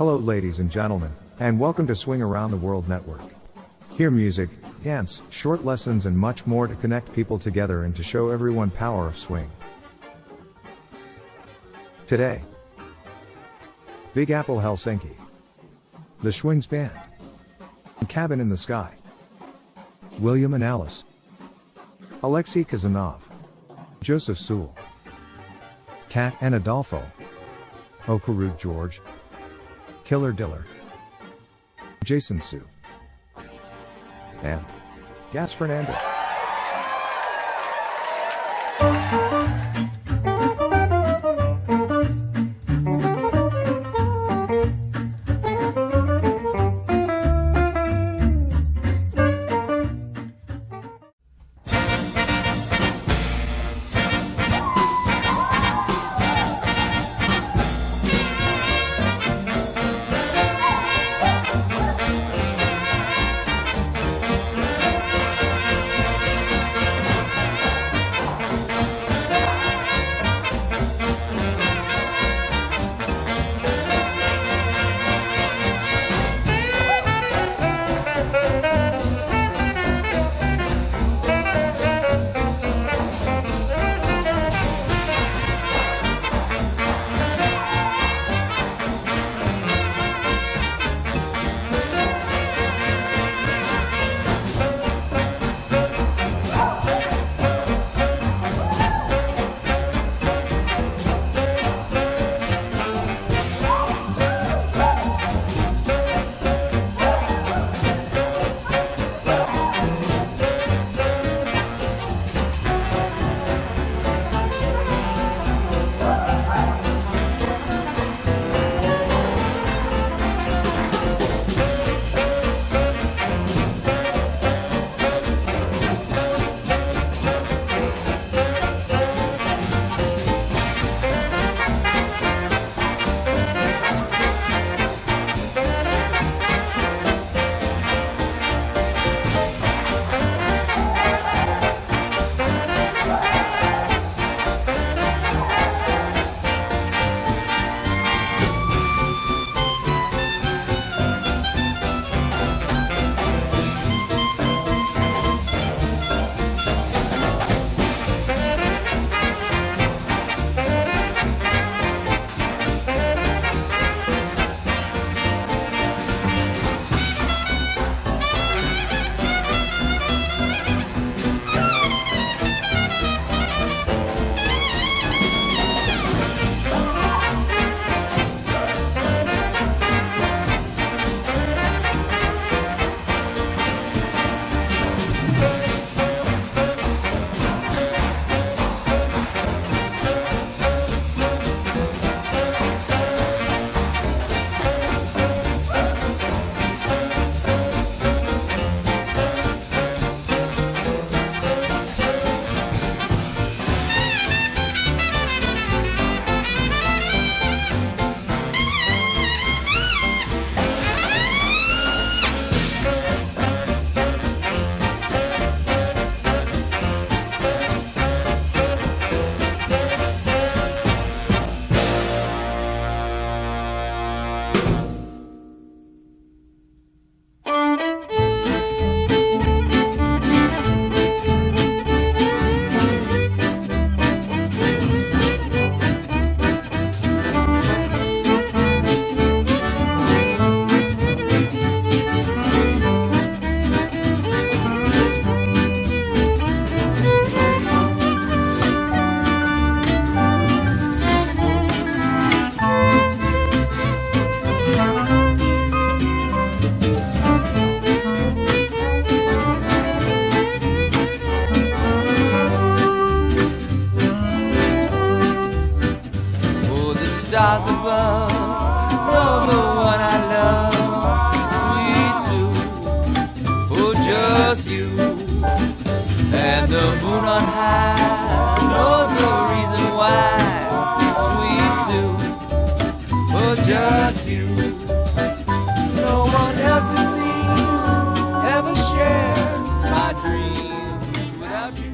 Hello ladies and gentlemen, and welcome to Swing Around the World Network. Hear music, dance, short lessons and much more to connect people together and to show everyone power of swing. Today, Big Apple Helsinki, the Schwings Band, Cabin in the Sky, William and Alice, Alexey Kazennov, Joseph Sewell, Cat Adolfo, Okurut George, Killer Diller, Jason Hsu, and Fernandez. Stars above, you're the one I love, sweet Sue, oh just you, and the moon on high knows the reason why, sweet Sue, oh just you, no one else it seems ever shares my dreams without you.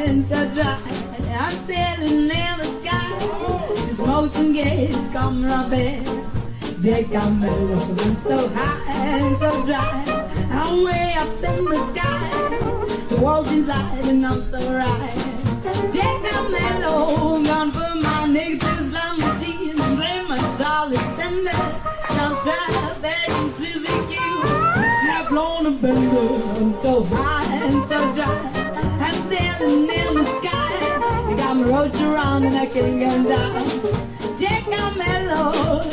and so dry. I'm sailing in the sky. The smoke and gas come rubbing. Jack, I'm mellow, so high and so dry. I'm way up in the sky. The world seems light and I'm so right. Jack, I'm mellow, gone for my niggas, slime machine. Play my solid tender. Now strap back and Suzuki. I've blown a bender. I'm so high and so dry. I'm sailing in the sky. I got my roach around and I can't get down. Jack, I'm mellow.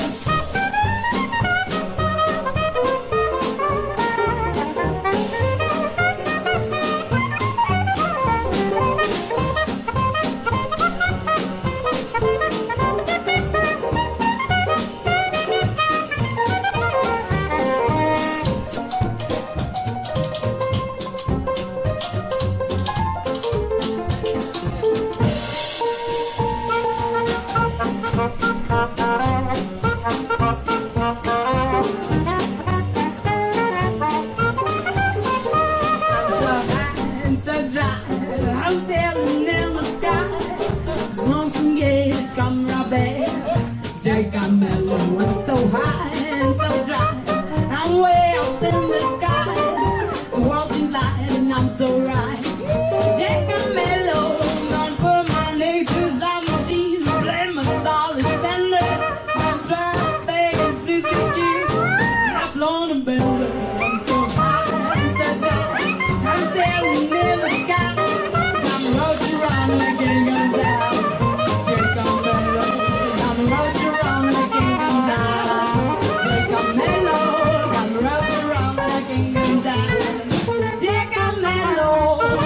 I'm mellow and so high and so dry. I'm way up in the sky. The world seems light and I'm so right. Jack, I'm mellow, gone for my nature's life machine. Play my solid tender. I'm straight back and Suzuki. I've blown a bender. I'm so high and so dry. I'm sailing in the sky. I'm roach around and I can't come down. Jack, I'm mellow. I'm roach around and I can't come down. Jack, I'm mellow. I'm roach around and I can't come down. Jack, I'm mellow.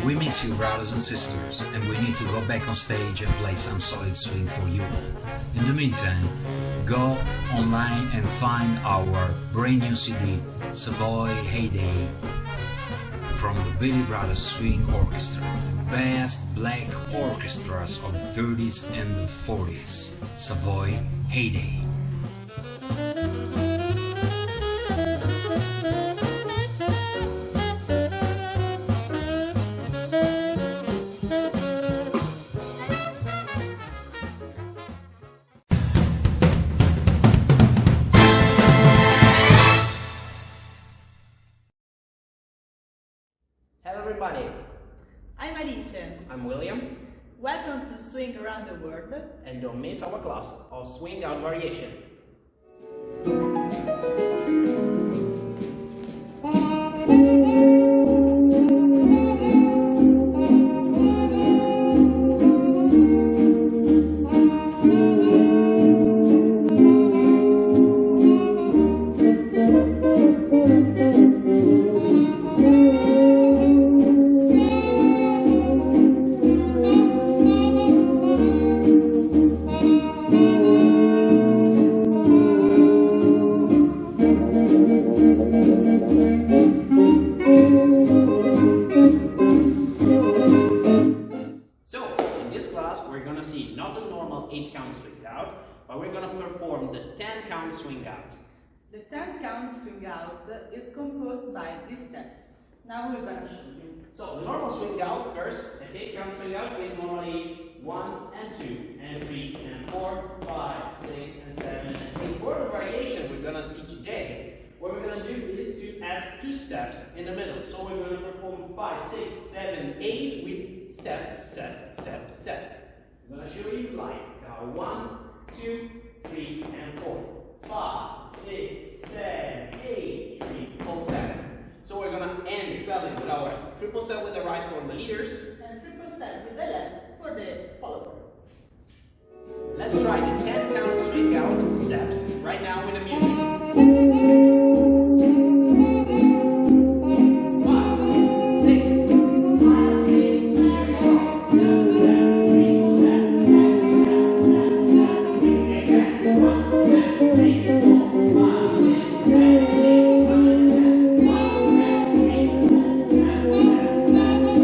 We miss you, brothers and sisters, and we need to go back on stage and play some solid swing for you. In the meantime, go online and find our brand new CD, Savoy Heyday, from the Billy Brothers Swing Orchestra, the best black orchestras of the 30s and the 40s. Savoy Heyday. Hello everybody, I'm Alice. I'm William, Welcome to Swing Around the World. and don't miss our class of Swing Out Variation. So, in this class we're gonna see not the normal 8-count swing out, but we're gonna perform the 10-count swing out. The 10-count swing out is composed by these steps. Now we're gonna show you. So, the normal swing out first, the 8-count swing out is normally 1 and 2 and 3 and 4, 5, 6 and 7 and 8. For the variation we're gonna see today, what we're gonna do is to add 2 steps in the middle. So we're gonna perform 5, 6, 7, 8 with step, step, step, step. I'm gonna show you like 1, 2, 3 and 4, 5, 6, 7, 8, 3, 4, 7. So we're gonna end exactly with our triple step with the right for the leaders. And triple step with the left for the follower. Let's try the 10-count swing out steps right now with the music. 5, 6, 5, 6, 7, 8, 2, 7, 3, 7, 7, 7, 7, 1, 7, 3, 4, 5, 6, 7, 8, 9, 10, 1,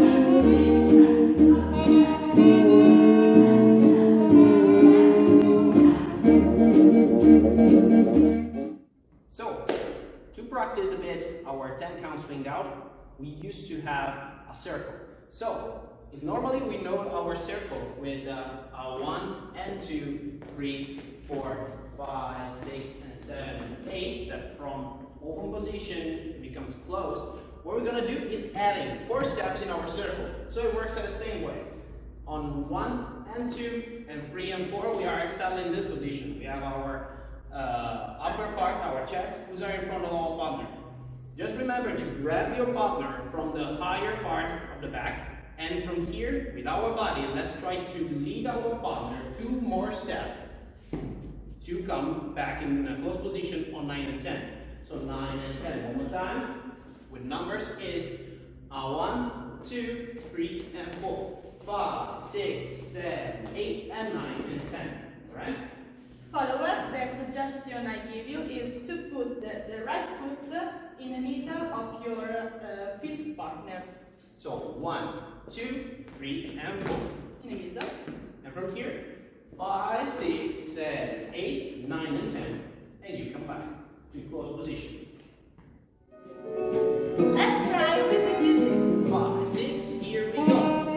7, 3, 4, 7, 7, 3, 4. So, to practice a bit our 10-count swing out, we used to have a circle. So, if normally we note our circle with 1 and 2, 3, 4, 5, 6, and 7, and 8, that from open position it becomes closed, what we're going to do is adding 4 steps in our circle. So it works the same way. On 1 and 2, and 3 and 4, we are exactly in this position. We have our upper part, our chest, who's are in front of our partner. Just remember to grab your partner from the higher part of the back, and from here, with our body, let's try to lead our partner 2 more steps to come back in a close position on 9 and 10. So 9 and 10, one more time, with numbers is 1, 2, 3, and 4, 5, 6, 7, 8, and 9, and 10, alright? Follower, the suggestion I give you is to put the right foot in the middle of your feet partner. So 1, 2, 3, and 4. In the middle. And from here, 5, 6, 7, 8, 9, and 10. And you come back to close position. Let's try with the music. 5, 6, here we go.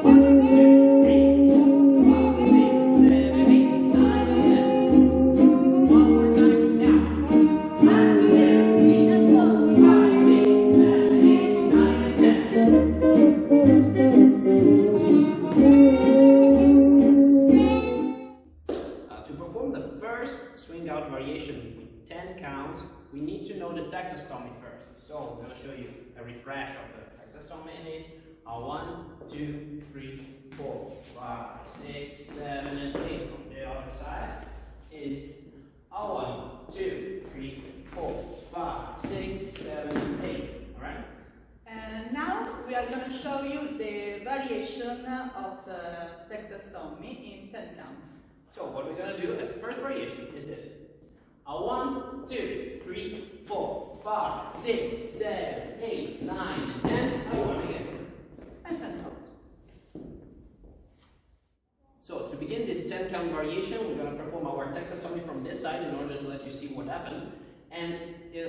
1, 2, 3, 4, 5, 6, 7, 8, 9, and 10. One more time now. 1, 2, 3, and 4, 5, 6, 7, 8, 9, and 10. To perform the first swing out variation with 10 counts, we need to know the taxostomy first. So I'm going to show you a refresh of the taxostomy. It is 1, 2, 3, 4, 5, 6, 7, and 8. From the other side is 1, 2, 3, 4, 5, 6, 7, and 8. Alright? And now we are going to show you the a variation of Texas Tommy in 10 counts. So what we're gonna do as first variation is this. A 1, 2, 3, 4, 5, 6, 7, 8, 9, and 10, and 1 again. And send out. So to begin this 10 count variation, we're going to perform our Texas Tommy from this side in order to let you see what happened. And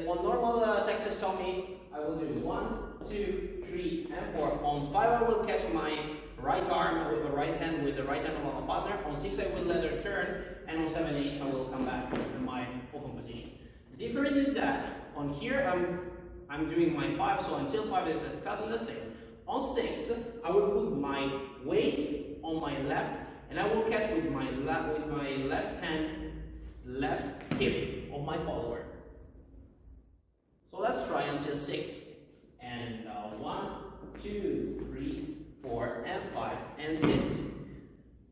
on normal Texas Tommy, I will do 1, 2, 3, and 4. On 5, I will catch my right arm with the right hand with the right hand of my partner. On 6, I will let her turn, and on 7, 8, I will come back in my open position. The difference is that on here, I'm doing my 5, so until 5 is exactly the same. On 6, I will put my weight on my left, and I will catch with my left hand, left hip of my follower. So let's try until 6. And 1, 2, 3, 4, and 5, and 6.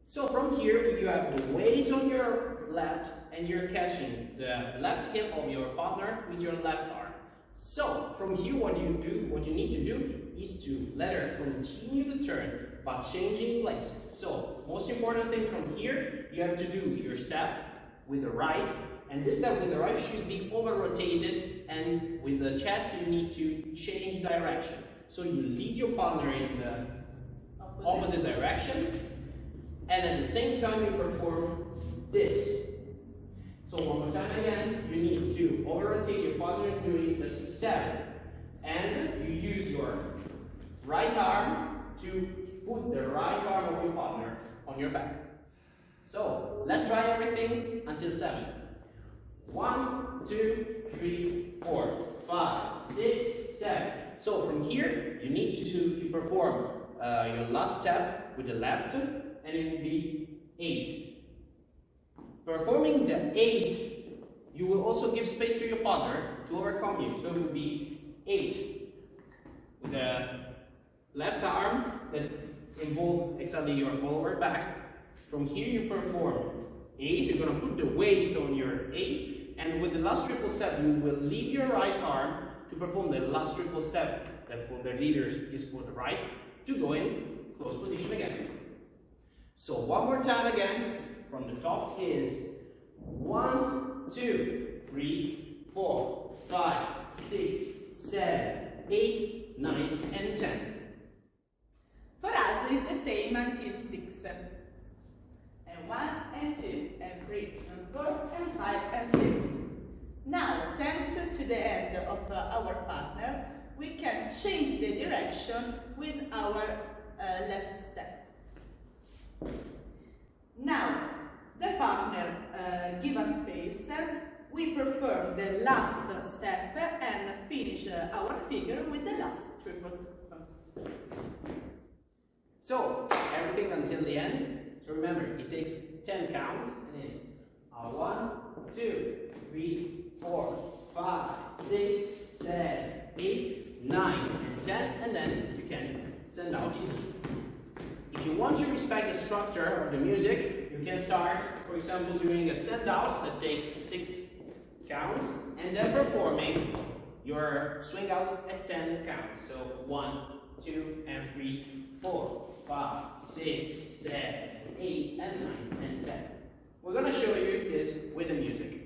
So from here, you have the weight on your left, and you're catching the left hip of your partner with your left arm. So from here, what you need to do is to let her continue the turn, but changing place. So most important thing from here, you have to do your step with the right, and this step with the right should be over rotated, and with the chest you need to change direction. So you lead your partner in the opposite direction, and at the same time you perform this. So one more time again, you need to over rotate your partner doing the 7, and you use your right arm to put the right arm of your partner on your back. So let's try everything until 7. 1, 2, 3, 4, 5, 6, 7. So from here, you need to perform your last step with the left, and it will be 8. Performing the 8, you will also give space to your partner to overcome you. So it will be 8 with the left arm that involves exactly your follower back. From here you perform 8, you're going to put the weight on your 8, and with the last triple step you will leave your right arm to perform the last triple step that for the leaders is for the right, to go in close position again. So one more time again, from the top is 1, 2, 3, 4, 5, 6, 7, 8, 9, and 10. For us, it's the same until 6. And 1, and 2, and 3, and 4, and 5, and 6. Now, thanks to the end of our partner, we can change the direction with our left step. Now, the partner give us space, we perform the last step and finish our figure with the last triple step. So, everything until the end. So remember, it takes 10 counts, and it's 1, 2, 3, 4, 5, 6, 7, 8, 9, and 10, and then you can send out easily. If you want to respect the structure of the music, you can start, for example, doing a send out that takes 6 counts, and then performing your swing out at 10 counts. So 1, 2, and 3, 4, 5, 6, 7, 8, and 9, and 10. We're going to show you this with the music.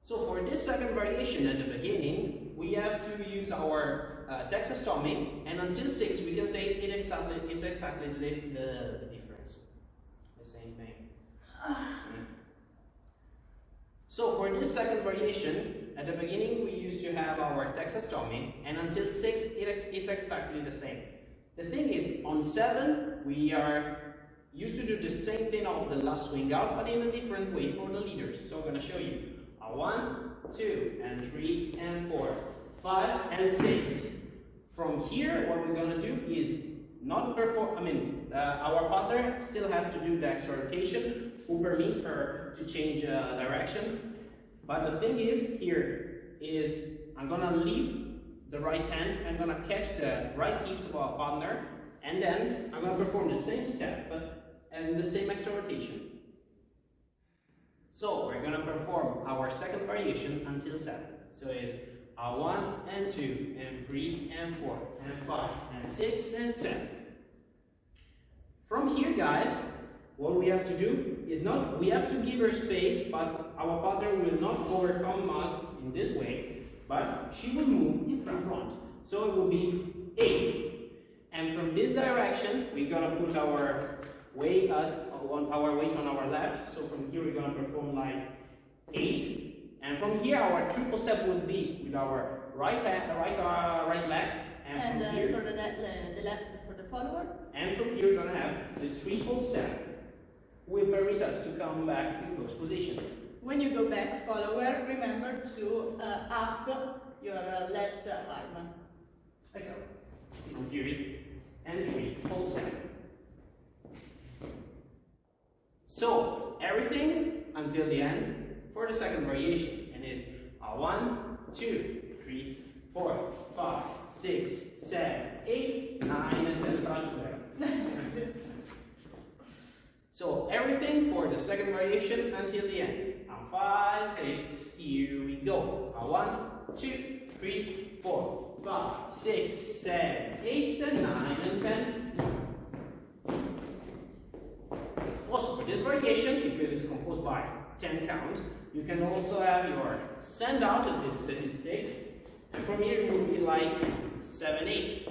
So for this second variation at the beginning, we have to use our Texas Tommy, and until 6 we can say it's exactly the difference. The same thing. So for this second variation, at the beginning we used to have our Texas Tommy, and until 6 it's exactly the same. The thing is, on 7, we are used to do the same thing of the last swing out, but in a different way for the leaders. So I'm going to show you a 1, 2, and 3, and 4, 5, and 6. From here, what we're going to do is not perform, our partner still have to do the extra rotation, who permit her to change direction. But the thing is, here is, I'm going to leave the right hand, I'm going to catch the right hips of our partner, and then I'm going to perform the same step, and the same extra rotation. So we're going to perform our second variation until 7. So it's a 1 and 2 and 3 and 4 and 5 and 6 and 7. From here, guys, what we have to do is we have to give her space, but our partner will not overcome us in this way, but she will move in front. So it will be 8. And from this direction, we're going to put our weight on our left. So from here, we're going to perform like 8. And from here, our triple step will be with our right leg. And from here, for the left for the follower. And from here, we're going to have this triple step. Will permit us to come back in close position. When you go back follower, remember to up your left arm. Excellent. From here, and 3, full step. So, everything until the end for the second variation. And is a 1, 2, 3, 4, 5, 6, 7, 8, 9, and 10 brush there. So everything for the second variation until the end. And 5, 6, here we go. A 1, 2, 3, 4, 5, 6, 7, 8, and 9, and 10. Also for this variation, because it's composed by 10 counts, you can also have your send out that is 6, and from here it will be like 7, 8,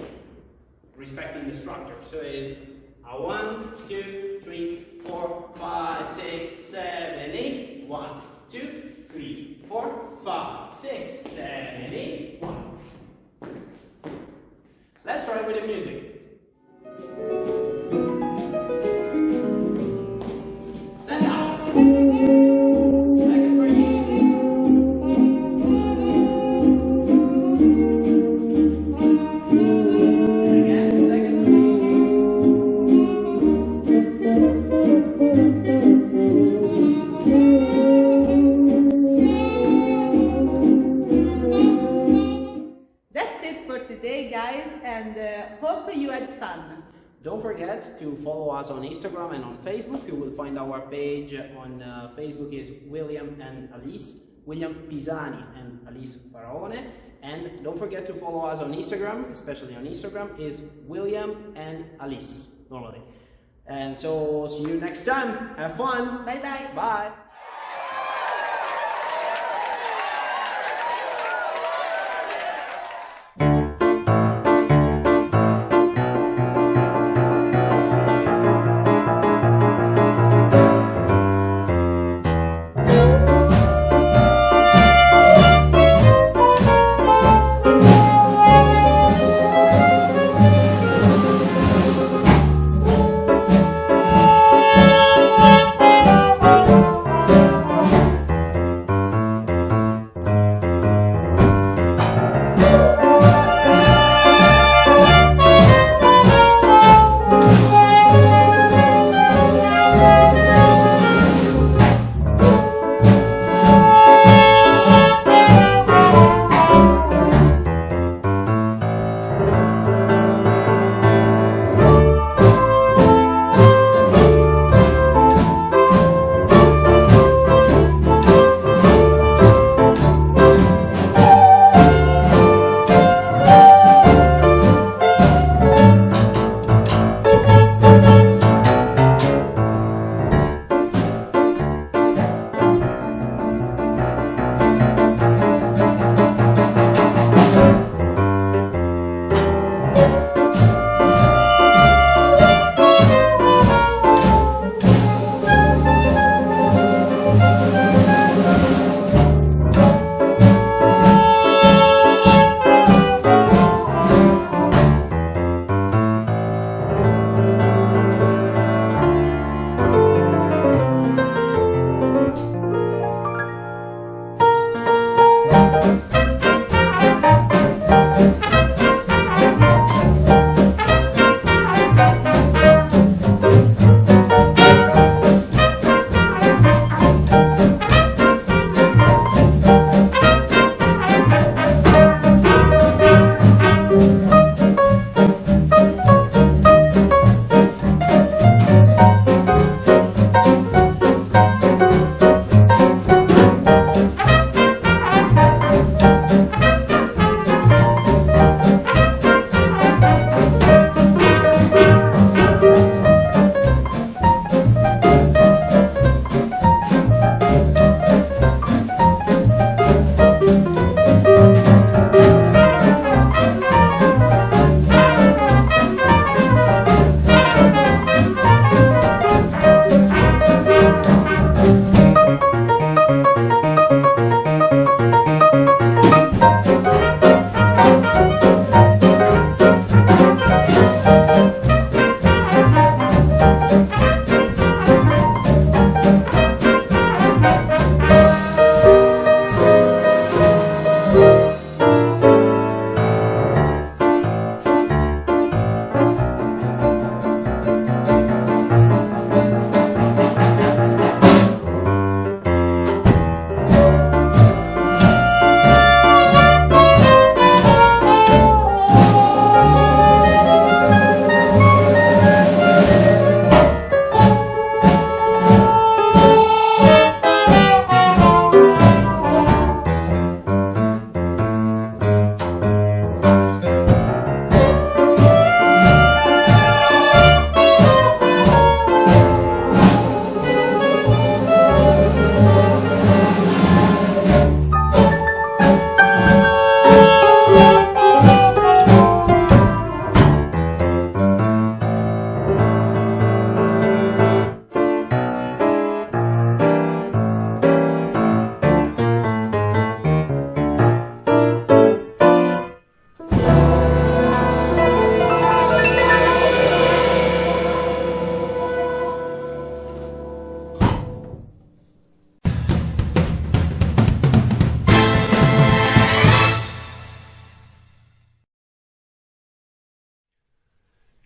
respecting the structure. So it is a 1, 2, 3, 4, 5, 6, 7, 8, 1, 2, 3, 4, 5, 6, 7, 8, 1. Let's try with the music. Send out. Second variation. And again, second That's it for today, guys, and hope you had fun. Don't forget to follow us on Instagram and on Facebook. You will find our page on Facebook is William and Alice, William Pisani and Alice Faraone. And don't forget to follow us on Instagram, especially on Instagram, is William and Alice, normally. And so, see you next time. Have fun. Bye-bye. Bye.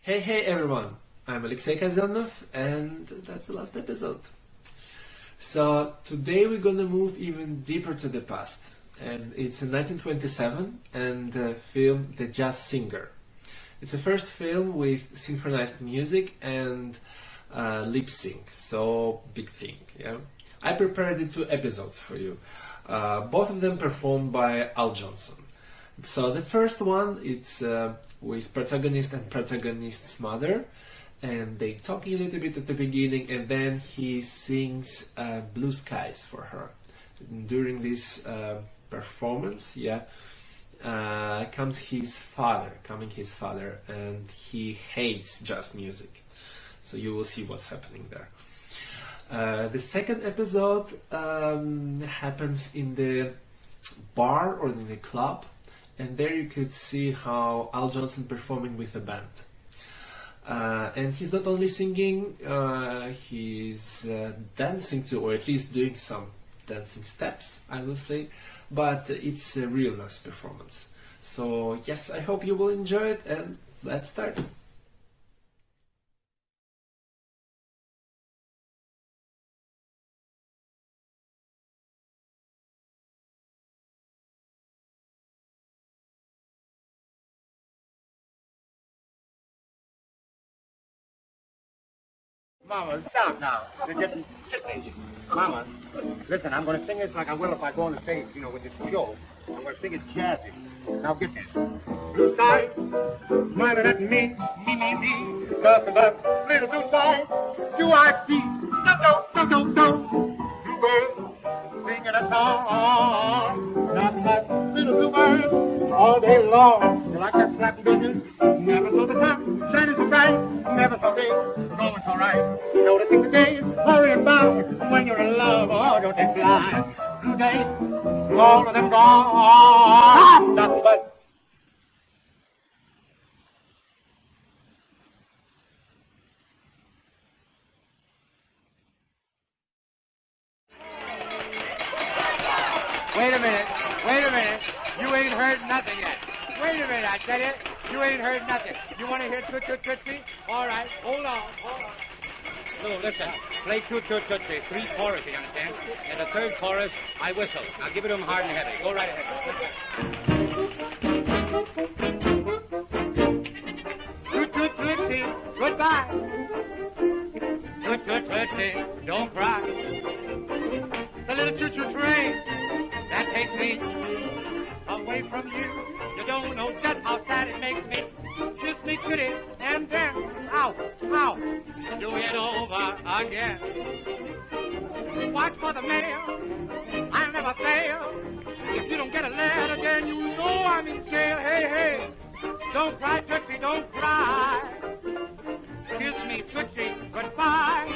Hey everyone, I'm Alexey Kazennov and that's the last episode. So today we're gonna move even deeper to the past, and it's in 1927 and the film The Jazz Singer. It's the first film with synchronized music and lip sync, so big thing, yeah. I prepared the 2 episodes for you, both of them performed by Al Johnson. So the first one, it's with protagonist and protagonist's mother, and they talk a little bit at the beginning, and then he sings Blue Skies for her. During this performance, comes his father, and he hates jazz music. So you will see what's happening there. The second episode happens in the bar or in the club, and there you could see how Al Johnson performing with a band. And he's not only singing, he's dancing too, or at least doing some dancing steps, I will say, but it's a real nice performance. So yes, I hope you will enjoy it, and let's start. Mama, stop now. You're getting tipsy. Mama, listen, I'm going to sing this like I will if I go on the stage, you know, with this show. I'm going to sing it jazzy. Now get this. Blue sky, smiling at me. Nothing but little blue sky. Do I see? Do. Bluebird singing a song. Nothing but little bluebird all day long. You like that slapping business? Never saw the sun shining so bright. Never saw day going so right. Noticing the days hurrying by. When you're in love, oh, don't they fly? Blue days, all of them gone. Nothing but. Wait a minute. You ain't heard nothing yet. Wait a minute, I tell you. You ain't heard nothing. You want to hear Toot Toot Tootsie? All right, hold on. No, listen. Play Toot Toot Tootsie. 3 choruses, you understand? And the 3rd chorus, I whistle. Now give it to him hard and heavy. Go right ahead. Toot Toot Tootsie, goodbye. Toot Toot Tootsie, don't cry. The little choo-choo train that takes me away from you. You don't know just how sad it makes me. Kiss me pretty and then, ow, do it over again. Watch for the mail, I never fail. If you don't get a letter, then you know I'm in jail. Hey, don't cry, Tootsie, don't cry. Kiss me, Tootsie, goodbye.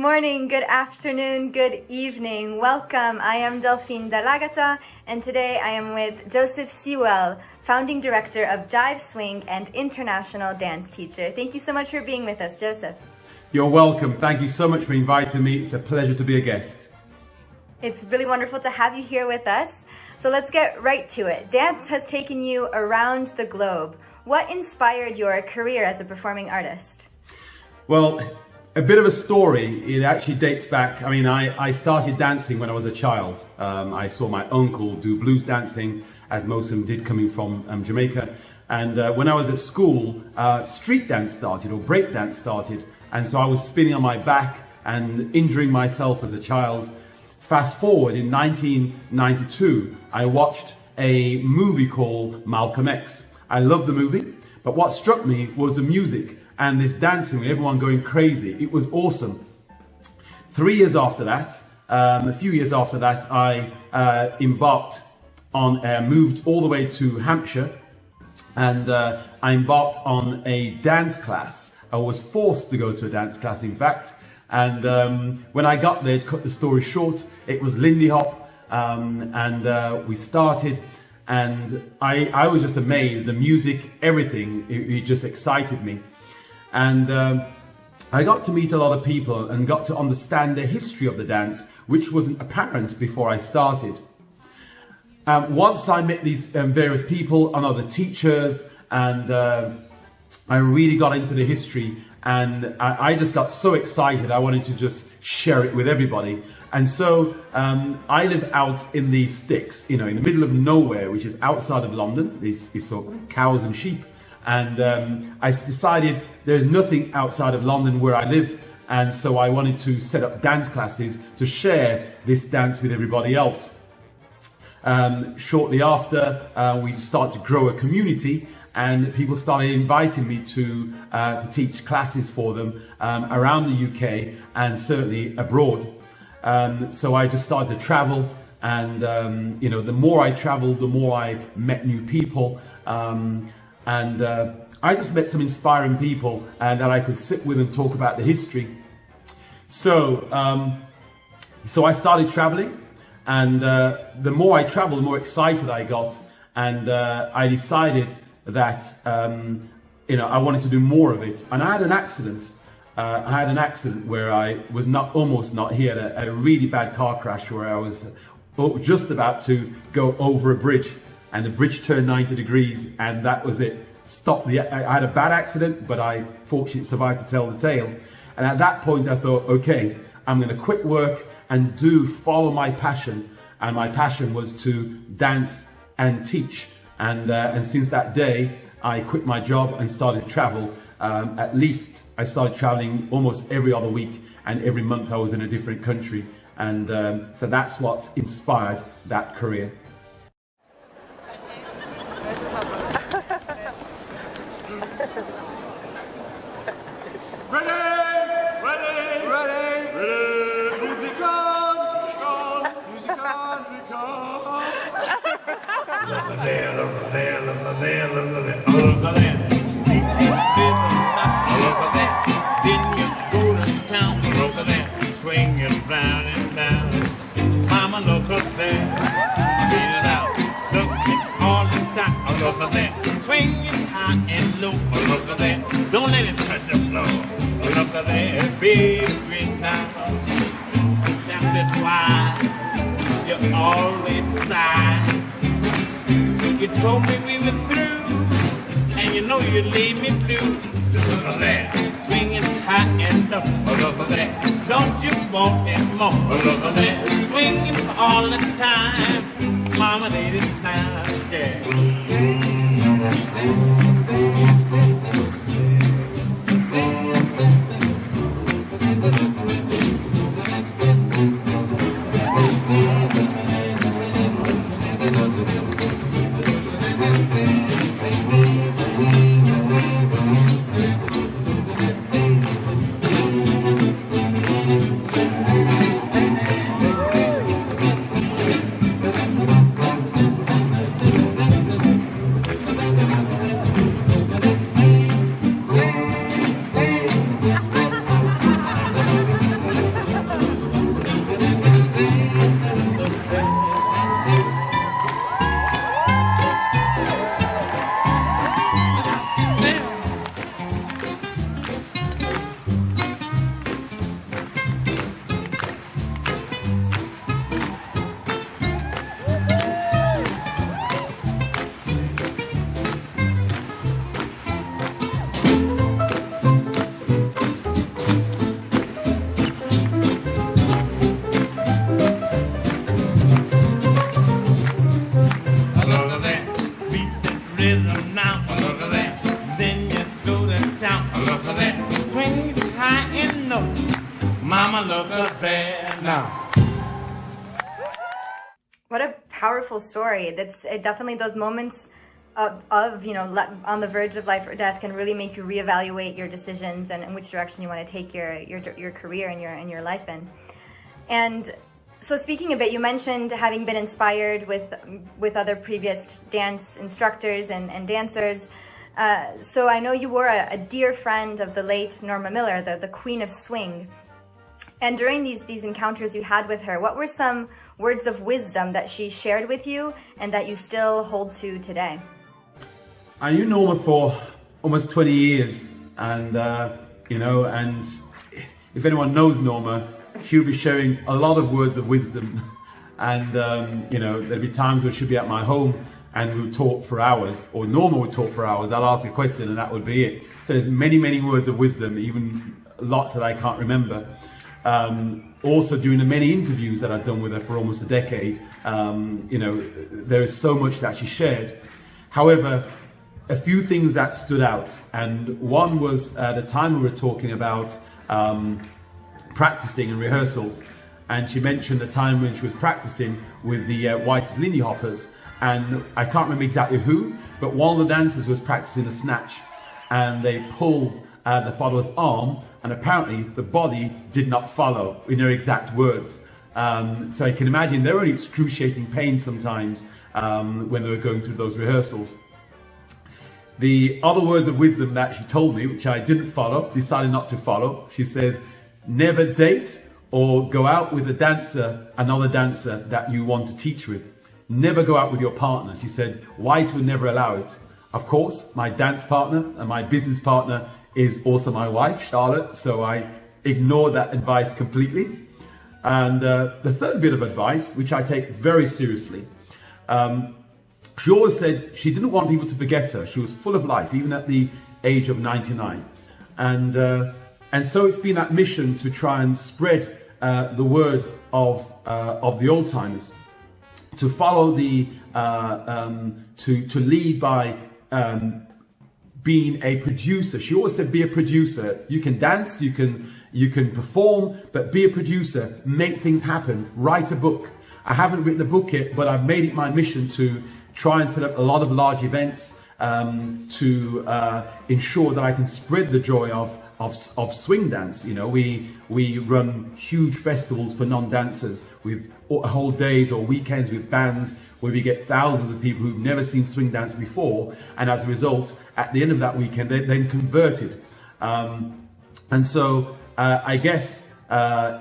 morning, good afternoon, good evening. Welcome. I am Delphine Dalagata, and today I am with Joseph Sewell, founding director of Jive Swing and international dance teacher. Thank you so much for being with us, Joseph. You're welcome. Thank you so much for inviting me. It's a pleasure to be a guest. It's really wonderful to have you here with us. So let's get right to it. Dance has taken you around the globe. What inspired your career as a performing artist? Well, a bit of a story. It actually dates back. I mean, I started dancing when I was a child. I saw my uncle do blues dancing, as most of them did coming from Jamaica. And when I was at school, street dance started, or break dance started. And so I was spinning on my back and injuring myself as a child. Fast forward, in 1992, I watched a movie called Malcolm X. I loved the movie, but what struck me was the music and this dancing with everyone going crazy. It was awesome. 3 years after that, a few years after that, I embarked on, moved all the way to Hampshire, and I embarked on a dance class. I was forced to go to a dance class, in fact. And when I got there, to cut the story short, it was Lindy Hop, and we started, and I was just amazed. The music, everything, it just excited me. And I got to meet a lot of people and got to understand the history of the dance, which wasn't apparent before I started. Once I met these various people and other teachers, and I really got into the history, and I just got so excited. I wanted to just share it with everybody. And so I live out in these sticks, you know, in the middle of nowhere, which is outside of London. These sort of cows and sheep. And I decided there's nothing outside of London where I live. And so I wanted to set up dance classes to share this dance with everybody else. Shortly after, we started to grow a community, and people started inviting me to teach classes for them around the UK and certainly abroad. So I just started to travel, and you know, the more I traveled, the more I met new people, and I just met some inspiring people that I could sit with and talk about the history. So I started traveling, and the more I traveled, the more excited I got, and I decided that you know, I wanted to do more of it. And I had an accident. Where I was almost not here, at a really bad car crash where I was just about to go over a bridge, and the bridge turned 90 degrees, and that was it. I had a bad accident, but I fortunately survived to tell the tale. And at that point I thought, okay, I'm going to quit work and follow my passion. And my passion was to dance and teach. And since that day, I quit my job and started to travel. At least I started traveling almost every other week, and every month I was in a different country. And so that's what inspired that career. Swinging high and low, look at that. Don't let it touch the floor. Look at that, big green now. That's why you always sigh. You told me we were through, and you know you leave me blue. Look at that, swinging high and low. Look at that, don't you want it more? Look at that, swinging all the time. Mama, ladies, time, yeah. powerful story. That's definitely those moments of you know, on the verge of life or death can really make you reevaluate your decisions and which direction you want to take your career and your life in. And so speaking a bit, you mentioned having been inspired with other previous dance instructors and dancers. So I know you were a dear friend of the late Norma Miller, the Queen of Swing. And during these encounters you had with her, what were some words of wisdom that she shared with you and that you still hold to today? I knew Norma for almost 20 years, and you know, and if anyone knows Norma, she would be sharing a lot of words of wisdom. And you know, there'd be times where she'd be at my home and we would talk for hours, or Norma would talk for hours. I'll ask a question and that would be it. So there's many, many words of wisdom, even lots that I can't remember. Also during the many interviews that I've done with her for almost a decade, you know, there is so much that she shared. However, a few things that stood out, and one was at the time we were talking about practicing and rehearsals, and she mentioned the time when she was practicing with the White Lindy Hoppers, and I can't remember exactly who, but one of the dancers was practicing a snatch, and they pulled the follower's arm, and apparently the body did not follow in her exact words. So you can imagine they were in excruciating pain sometimes when they were going through those rehearsals. The other words of wisdom that she told me, which I didn't follow, decided not to follow, she says, never date or go out with another dancer that you want to teach with. Never go out with your partner. She said, White would never allow it. Of course, my dance partner and my business partner is also my wife, Charlotte, so I ignored that advice completely. And the third bit of advice, which I take very seriously, she always said she didn't want people to forget her. She was full of life, even at the age of 99. And so it's been that mission to try and spread the word of the old timers, to follow to lead by being a producer. She always said, be a producer. You can dance, you can perform, but be a producer, make things happen, write a book. I haven't written a book yet, but I've made it my mission to try and set up a lot of large events to ensure that I can spread the joy of swing dance. You know, we run huge festivals for non-dancers with whole days or weekends with bands where we get thousands of people who've never seen swing dance before, and as a result, at the end of that weekend, they're then converted. And so I guess that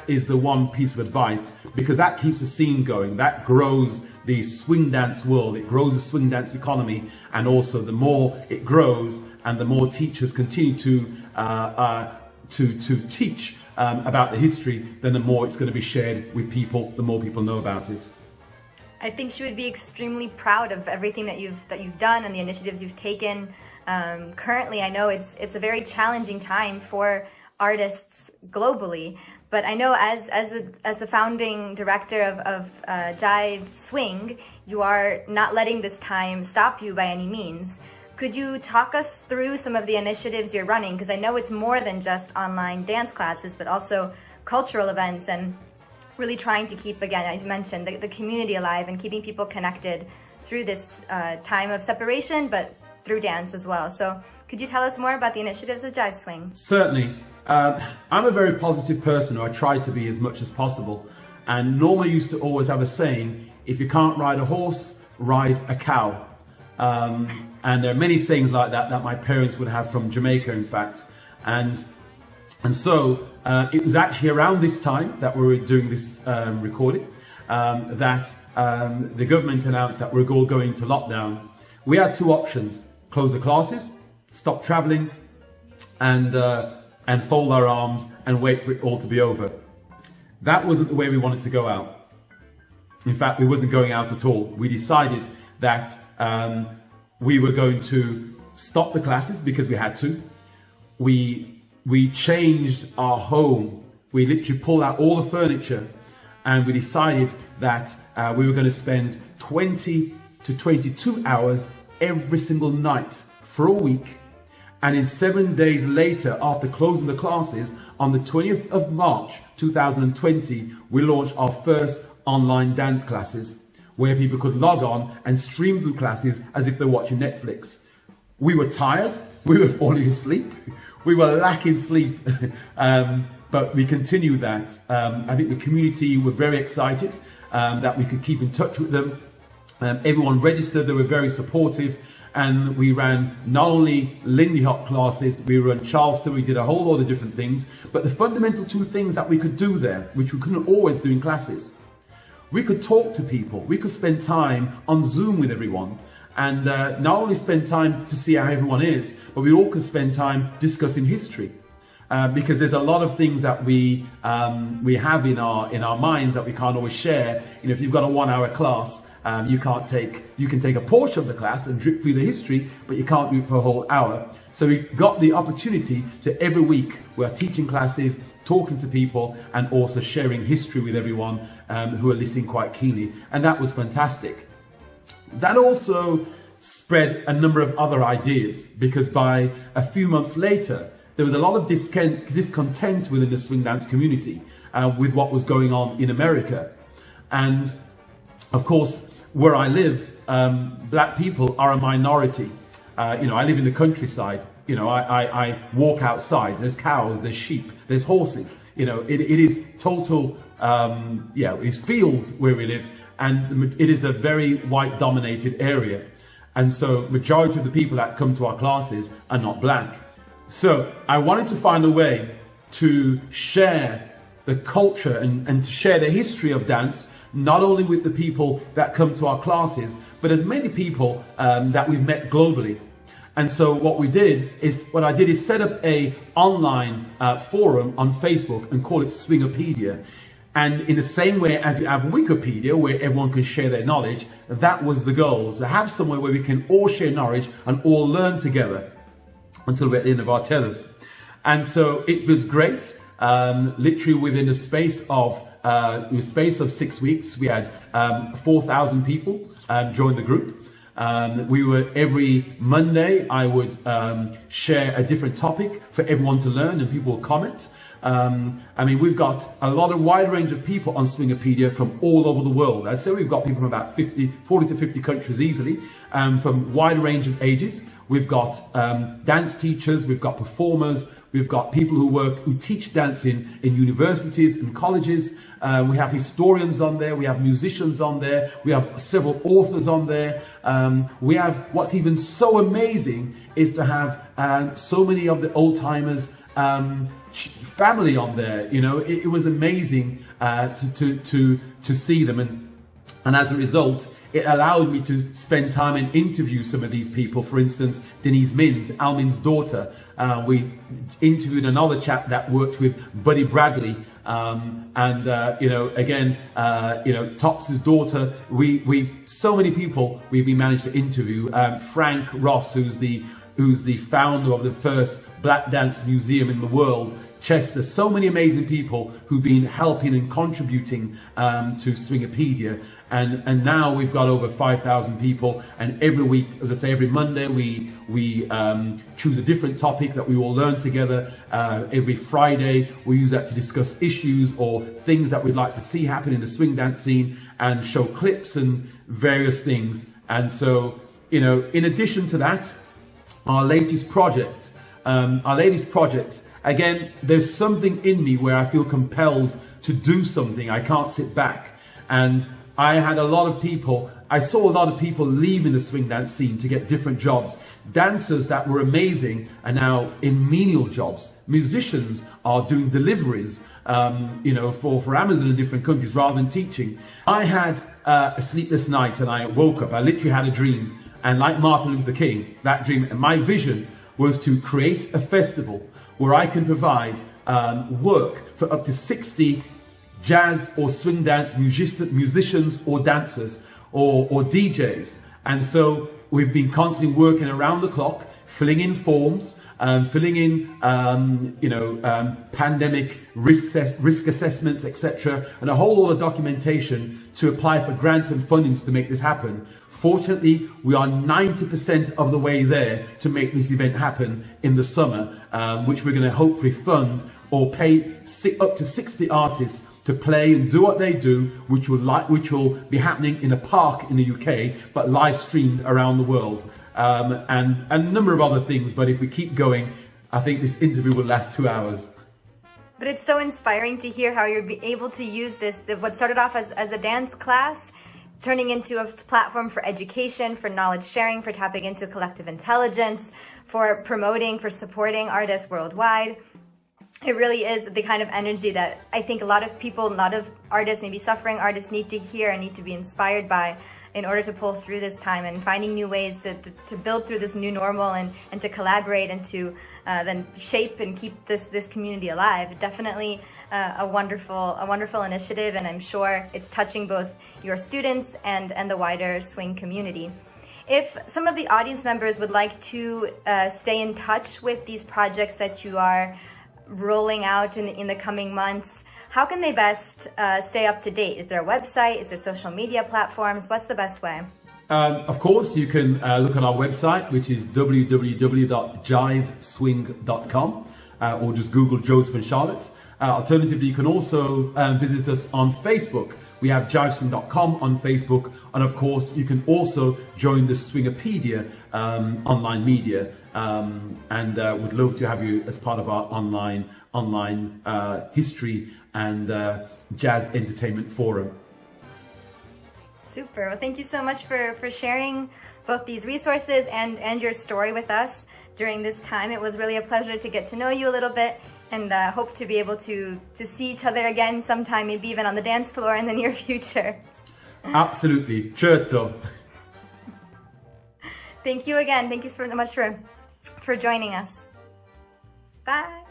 is the one piece of advice, because that keeps the scene going, that grows the swing dance world, it grows the swing dance economy, and also the more it grows and the more teachers continue to teach about the history, then the more it's going to be shared with people, the more people know about it. I think she would be extremely proud of everything that you've done and the initiatives you've taken. Currently, I know it's a very challenging time for artists globally, but I know as the founding director of Jive Swing, you are not letting this time stop you by any means. Could you talk us through some of the initiatives you're running? Because I know it's more than just online dance classes, but also cultural events and really trying to keep, again, I mentioned, the community alive and keeping people connected through this time of separation, but through dance as well. So could you tell us more about the initiatives of Jive Swing? Certainly. I'm a very positive person, or I try to be as much as possible. And Norma used to always have a saying, if you can't ride a horse, ride a cow. And there are many sayings like that my parents would have from Jamaica, in fact. And so it was actually around this time that we were doing this recording that the government announced that we're all going into lockdown. We had two options: close the classes, stop traveling, and fold our arms and wait for it all to be over. That wasn't the way we wanted to go out. In fact, we wasn't going out at all. We decided that we were going to stop the classes because we had to. We changed our home. We literally pulled out all the furniture, and we decided that we were going to spend 20 to 22 hours every single night for a week. And in 7 days later, after closing the classes, on the 20th of March 2020, we launched our first online dance classes where people could log on and stream through classes as if they're watching Netflix. We were tired, we were falling asleep, we were lacking sleep, but we continued that. I think the community were very excited that we could keep in touch with them. Everyone registered, they were very supportive, and we ran not only Lindy Hop classes, we ran Charleston, we did a whole lot of different things, but the fundamental two things that we could do there, which we couldn't always do in classes, we could talk to people, we could spend time on Zoom with everyone, and not only spend time to see how everyone is, but we all could spend time discussing history. Because there's a lot of things that we have in our minds that we can't always share. You know, if you've got a 1 hour class, you can take a portion of the class and drip through the history, but you can't do it for a whole hour. So we got the opportunity to every week we're teaching classes, talking to people, and also sharing history with everyone who are listening quite keenly. And that was fantastic. That also spread a number of other ideas, because by a few months later, there was a lot of discontent within the swing dance community with what was going on in America. And of course, where I live, black people are a minority. You know, I live in the countryside. You know, I walk outside. There's cows, there's sheep, there's horses. You know, it is total, it's fields where we live, and it is a very white-dominated area. And so, majority of the people that come to our classes are not black. So I wanted to find a way to share the culture and to share the history of dance, not only with the people that come to our classes, but as many people that we've met globally. And so what I did is set up a online forum on Facebook and call it Swingopedia. And in the same way as you have Wikipedia, where everyone can share their knowledge, that was the goal, to have somewhere where we can all share knowledge and all learn together until we're at the end of our tethers. And so it was great. Literally within the space of 6 weeks, we had 4,000 people join the group. We were, every Monday, I would share a different topic for everyone to learn, and people will comment. I mean, we've got a lot of wide range of people on Swingopedia from all over the world. I'd say we've got people from about 40 to 50 countries easily, from wide range of ages. We've got dance teachers, we've got performers, we've got people who teach dancing in universities and colleges. We have historians on there, we have musicians on there, we have several authors on there. We have, what's even so amazing is to have so many of the old-timers family on there. You know, it was amazing to see them, and as a result, it allowed me to spend time and interview some of these people. For instance, Denise Mint, Almin's daughter. We interviewed another chap that worked with Buddy Bradley, you know, again, you know, Tops's daughter. So many people we managed to interview. Frank Ross, who's the founder of the first black dance museum in the world, Chester. So many amazing people who've been helping and contributing to Swingopedia, and now we've got over 5,000 people. And every week, as I say, every Monday we choose a different topic that we all learn together. Every Friday we use that to discuss issues or things that we'd like to see happen in the swing dance scene, and show clips and various things. And so, you know, in addition to that, our latest project, again, there's something in me where I feel compelled to do something. I can't sit back. And I had a lot of people, I saw a lot of people leaving the swing dance scene to get different jobs. Dancers that were amazing are now in menial jobs. Musicians are doing deliveries, you know, for Amazon in different countries rather than teaching. I had a sleepless night, and I woke up. I literally had a dream. And like Martin Luther King, that dream, and my vision was to create a festival where I can provide work for up to 60 jazz or swing dance musicians or dancers or DJs. And so we've been constantly working around the clock, filling in forms, filling in, you know, pandemic risk assessments, etc., and a whole lot of documentation to apply for grants and fundings to make this happen. Fortunately, we are 90% of the way there to make this event happen in the summer, which we're going to hopefully fund or pay up to 60 artists to play and do what they do, which will be happening in a park in the UK, but live streamed around the world, and a number of other things. But if we keep going, I think this interview will last 2 hours. But it's so inspiring to hear how you're able to use this, what started off as a dance class, turning into a platform for education, for knowledge sharing, for tapping into collective intelligence, for promoting, for supporting artists worldwide. It really is the kind of energy that I think a lot of people, a lot of artists, maybe suffering artists, need to hear and need to be inspired by in order to pull through this time, and finding new ways to build through this new normal and to collaborate and to then shape and keep this community alive. Definitely a wonderful initiative, and I'm sure it's touching both your students and the wider swing community. If some of the audience members would like to stay in touch with these projects that you are rolling out in the coming months, how can they best stay up to date? Is there a website? Is there social media platforms? What's the best way? Of course, you can look at our website, which is www.jiveswing.com, or just Google Joseph and Charlotte. Alternatively, you can also visit us on Facebook. We have jiveswing.com on Facebook, and of course, you can also join the Swingopedia online media, and would love to have you as part of our online history and jazz entertainment forum. Super. Well, thank you so much for sharing both these resources and your story with us during this time. It was really a pleasure to get to know you a little bit, and hope to be able to see each other again sometime, maybe even on the dance floor in the near future. Absolutely. Certo. Thank you again. Thank you so much for joining us. Bye.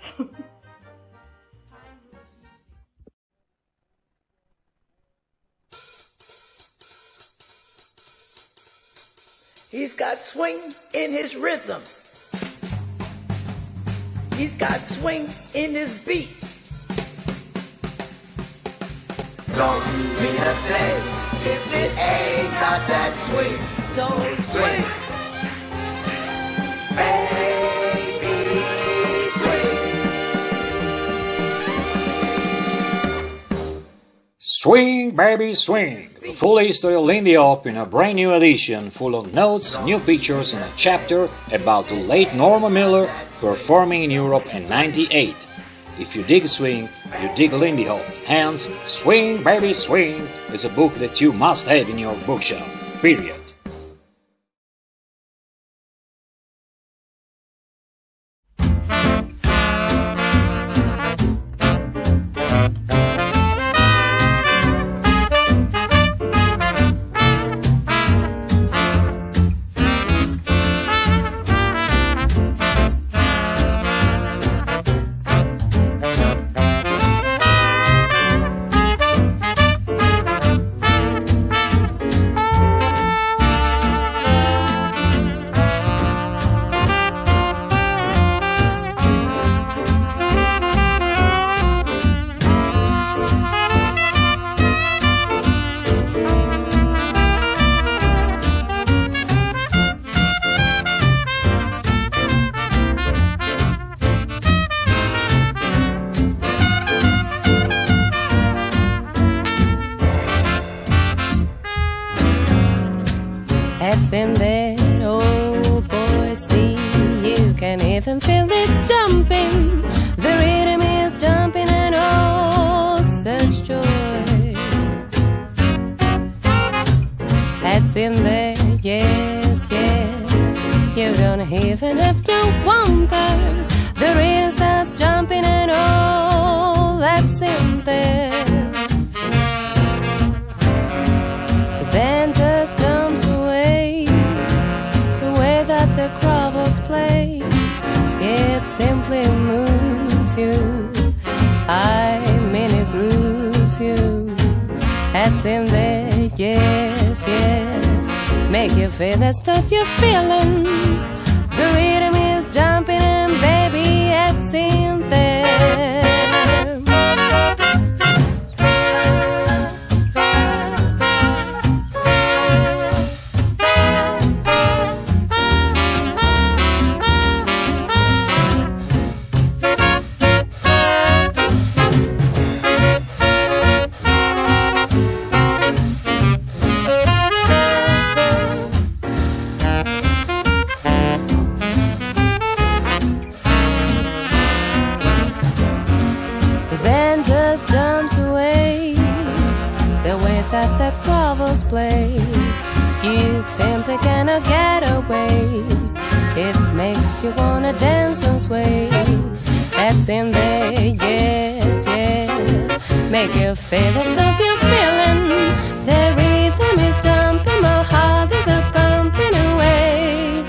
He's got swing in his rhythm. He's got swing in his beat. Don't be a thing if it ain't got that swing. So swing, baby, swing. Swing, baby, swing. The full history of Lindy Hop in a brand new edition, full of notes, new pictures, and a chapter about the late Norma Miller performing in Europe in '98. If you dig swing, you dig Lindy Hop. Hence, Swing, Baby, Swing is a book that you must have in your bookshelf. Period. In that old boy scene, you can even feel it jumping. The rhythm is jumping and oh, such joy. That's in there, yes, yes. You don't even have to wonder. The rhythm starts jumping and oh, that's in there. The band just jumps away. The crowds play, it simply moves you. I mean it grooves you. That's in there, yes, yes. Make you feel that's what you're feeling. The rhythm is jumping and baby, it's in there. you simply cannot get away. It makes you wanna dance and sway. That's in there, yes, yes. Make you feel the stuff you're feeling. The rhythm is dumping, my heart is a pumping away.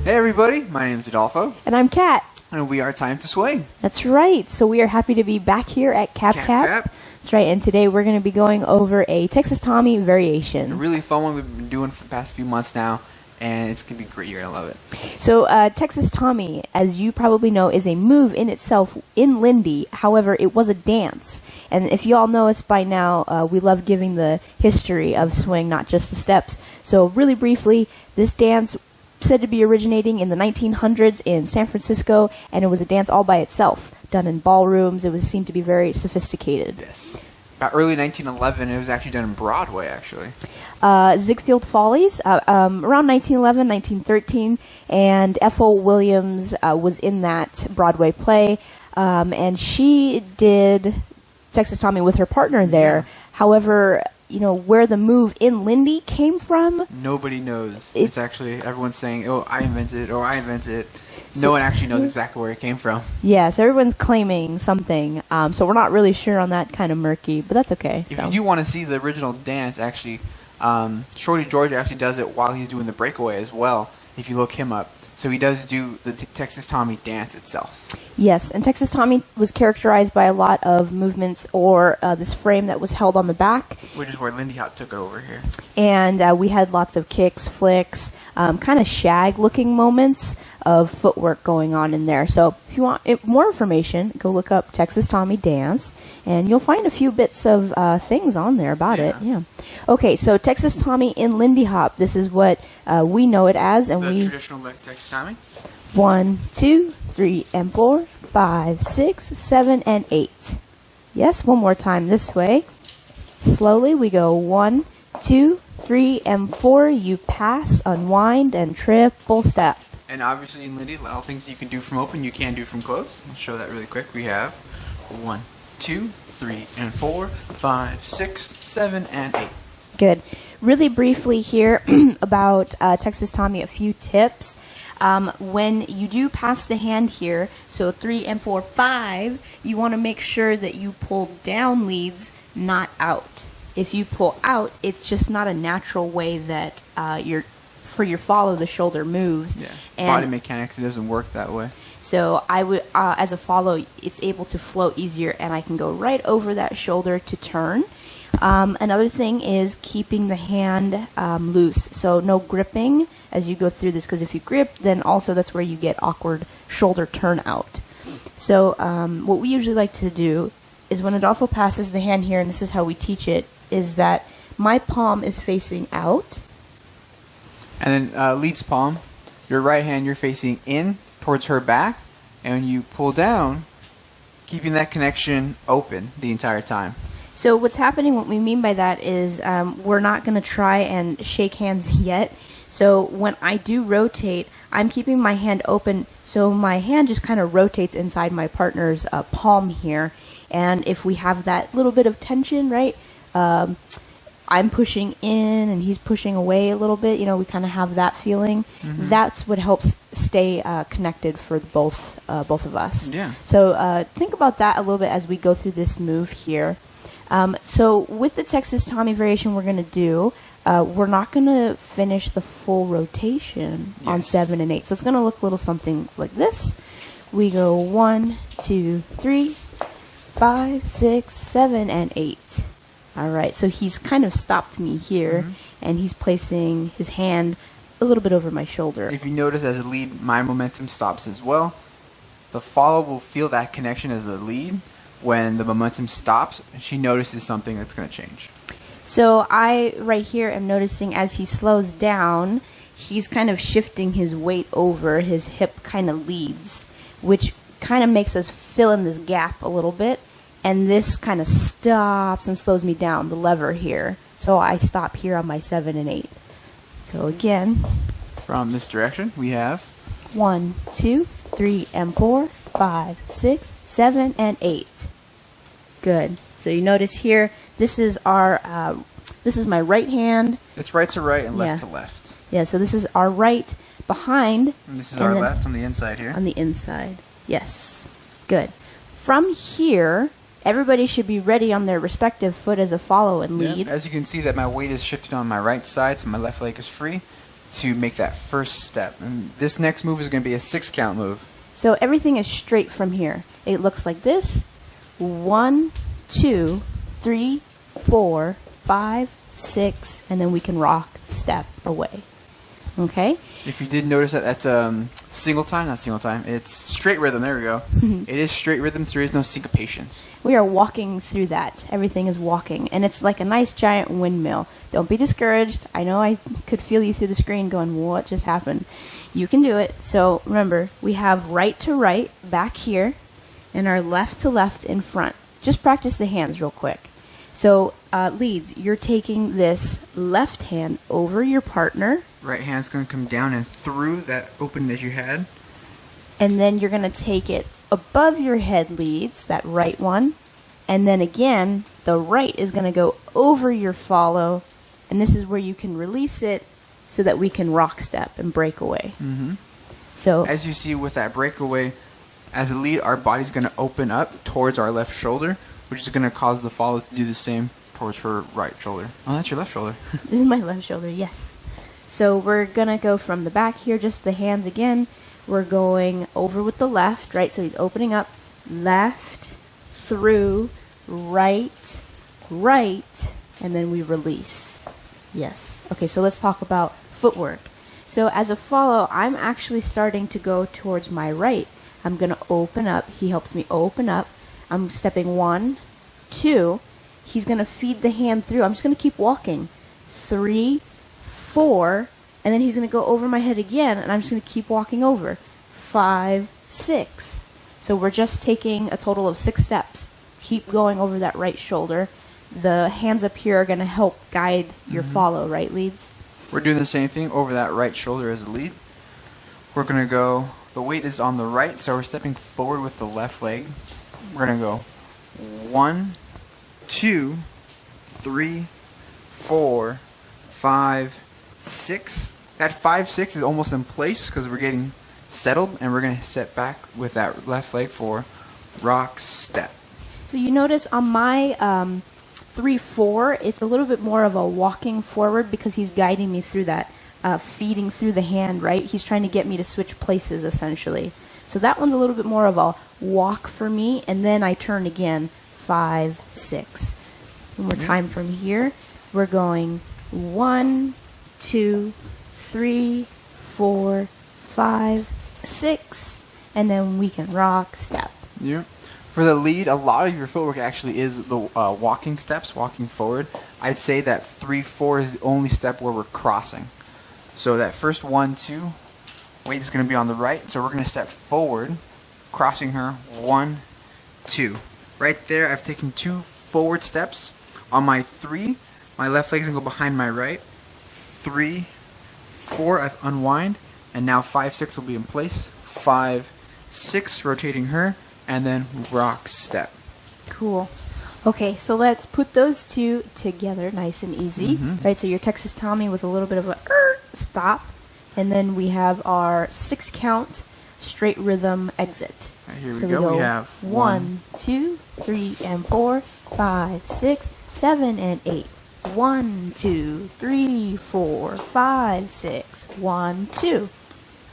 Hey everybody, my name is Adolfo, And I'm Cat. and we are Time to Swing. That's right. So we are happy to be back here at Cap. Cap. That's right. And today we're going to be going over a Texas Tommy A variation. really fun one we've been doing for the past few months now, and it's going to be great. You're going to love it. So Texas Tommy, as you probably know, is a move in itself in Lindy. However, it was a dance. And if you all know us by now, we love giving the history of swing, not just the steps. So really briefly, this dance said to be originating in the 1900s in San Francisco, and it was a dance all by itself, done in ballrooms. It was seen to be very sophisticated. Yes. About early 1911, it was actually done in Broadway, actually. Ziegfeld Follies, around 1911, 1913, and Ethel Williams was in that Broadway play, and she did Texas Tommy with her partner there. Yeah. However, you know, where the move in Lindy came from, Nobody knows. It's actually, everyone's saying, oh, I invented it, or I invented it. No one actually knows exactly where it came from. yes, everyone's claiming something, so we're not really sure on that, kind of murky, but that's okay. If So. you do want to see the original dance, actually, Shorty George actually does it while he's doing the breakaway as well, if you look him up. So he does do the Texas Tommy dance itself. Yes, and Texas Tommy was characterized by a lot of movements or this frame that was held on the back. Which is where Lindy Hop took it over here. And we had lots of kicks, flicks, kind of shag-looking moments of footwork going on in there. So if you want more information, go look up Texas Tommy Dance, and you'll find a few bits of things on there about it. Yeah. Okay, so Texas Tommy in Lindy Hop, this is what we know it as. And The traditional Texas Tommy? 1, 2, 3, and 4, 5, 6, 7, and 8. Yes, one more time this way. Slowly we go 1, 2, 3, and 4. You pass, unwind, and triple step. And obviously in Lindy, all things you can do from open, you can do from close. I'll show that really quick. We have 1, 2, 3, and 4, 5, 6, 7, and 8. Good. Really briefly here about Texas Tommy, a few tips. When you do pass the hand here, so 3 and 4, 5, you want to make sure that you pull down leads, not out. If you pull out, it's just not a natural way that your follow the shoulder moves. Yeah. And Body mechanics, it doesn't work that way. so I would, as a follow, it's able to flow easier, and I can go right over that shoulder to turn. Another thing is keeping the hand loose, so no gripping as you go through this, because if you grip, then also that's where you get awkward shoulder turn out. So what we usually like to do is when Adolfo passes the hand here, and this is how we teach it, is that my palm is facing out. And then leads palm, your right hand, you're facing in towards her back, and when you pull down, keeping that connection open the entire time. So what's happening, what we mean by that is we're not going to try and shake hands yet. So when I do rotate, I'm keeping my hand open, so my hand just kind of rotates inside my partner's palm here. And if we have that little bit of tension, right, I'm pushing in and he's pushing away a little bit, you know, we kind of have that feeling. Mhm. That's what helps stay connected for both of us. Yeah. So think about that a little bit as we go through this move here. So with the Texas Tommy variation we're going to do, we're not going to finish the full rotation on 7 and 8. So it's going to look a little something like this. We go 1, 2, 3, 5, 6, 7, and 8. All right, so he's kind of stopped me here, and he's placing his hand a little bit over my shoulder. If you notice as a lead, my momentum stops as well. The follow will feel that connection as a lead. When the momentum stops, she notices something that's going to change. So I, right here, am noticing as he slows down, he's kind of shifting his weight over, his hip kind of leads, which kind of makes us fill in this gap a little bit. and this kind of stops and slows me down, the lever here. So I stop here on my 7 and 8. So again, from this direction, we have 1, 2, 3, and 4, 5, 6, 7, and 8. Good. So you notice here, this is our, this is my right hand. It's right to right and left to left. Yeah, so this is our right behind. And this is our left on the inside here. On the inside. Yes. Good. From here, everybody should be ready on their respective foot as a follow and lead. Yeah. As you can see that my weight is shifted on my right side, so my left leg is free to make that first step. And this next move is going to be a 6-count move. So everything is straight from here. It looks like this. 1, 2, 3, 4, 5, 6, and then we can rock, step away. Okay? If you did notice that that's single time, not single time, it's straight rhythm. There we go. It is straight rhythm, so there is no syncopations. We are walking through that. Everything is walking, and it's like a nice giant windmill. Don't be discouraged. I know I could feel you through the screen going, what just happened? You can do it. So remember, we have right to right back here, and our left to left in front. Just practice the hands real quick. So leads, you're taking this left hand over your partner. Right hand's going to come down and through that opening that you had. And then you're going to take it above your head, leads, that right one. And then again, the right is going to go over your follow. And this is where you can release it so that we can rock step and break away. So as you see with that breakaway, as a lead, our body's going to open up towards our left shoulder, which is going to cause the follow to do the same towards her right shoulder. Oh, that's your left shoulder. This is my left shoulder, yes. So we're going to go from the back here, just the hands again. We're going over with the left, right? So he's opening up, left, through, right, right, and then we release. Yes. Okay, so let's talk about footwork. So as a follow, I'm actually starting to go towards my right. I'm going to open up. He helps me open up. I'm stepping 1, 2. He's going to feed the hand through. I'm just going to keep walking. 3, 4, and then he's going to go over my head again, and I'm just going to keep walking over. 5, 6. So we're just taking a total of 6 steps. Keep going over that right shoulder. The hands up here are going to help guide your follow, right, leads? We're doing the same thing over that right shoulder as a lead. We're going to go, the weight is on the right, so we're stepping forward with the left leg. We're going to go 1, 2, 3, 4, 5, 6. That 5, 6 is almost in place because we're getting settled, and we're going to step back with that left leg for rock step. So you notice on my 3, 4, it's a little bit more of a walking forward because he's guiding me through that, feeding through the hand, right? He's trying to get me to switch places, essentially. So that one's a little bit more of a walk for me, and then I turn again, 5, 6. One more time from here. We're going 1, 2, 3, 4, 5, 6, and then we can rock, step. Yeah. For the lead, a lot of your footwork actually is the walking steps, walking forward. I'd say that 3, 4 is the only step where we're crossing. So that first 1, 2, weight is going to be on the right, so we're going to step forward, crossing her, 1, 2. Right there, I've taken 2 forward steps. On my 3, my left leg is going to go behind my right. 3, 4, I've unwind, and now 5, 6 will be in place. 5, 6, rotating her, and then rock step. Cool. Okay, so let's put those two together nice and easy. Right, so your Texas Tommy with a little bit of a stop, and then we have our 6 count straight rhythm exit. Right, here so we go. We have 1, 2, 3, and 4, 5, 6, 7, and 8. 1, 2, 3, 4, 5, 6. 1, 2.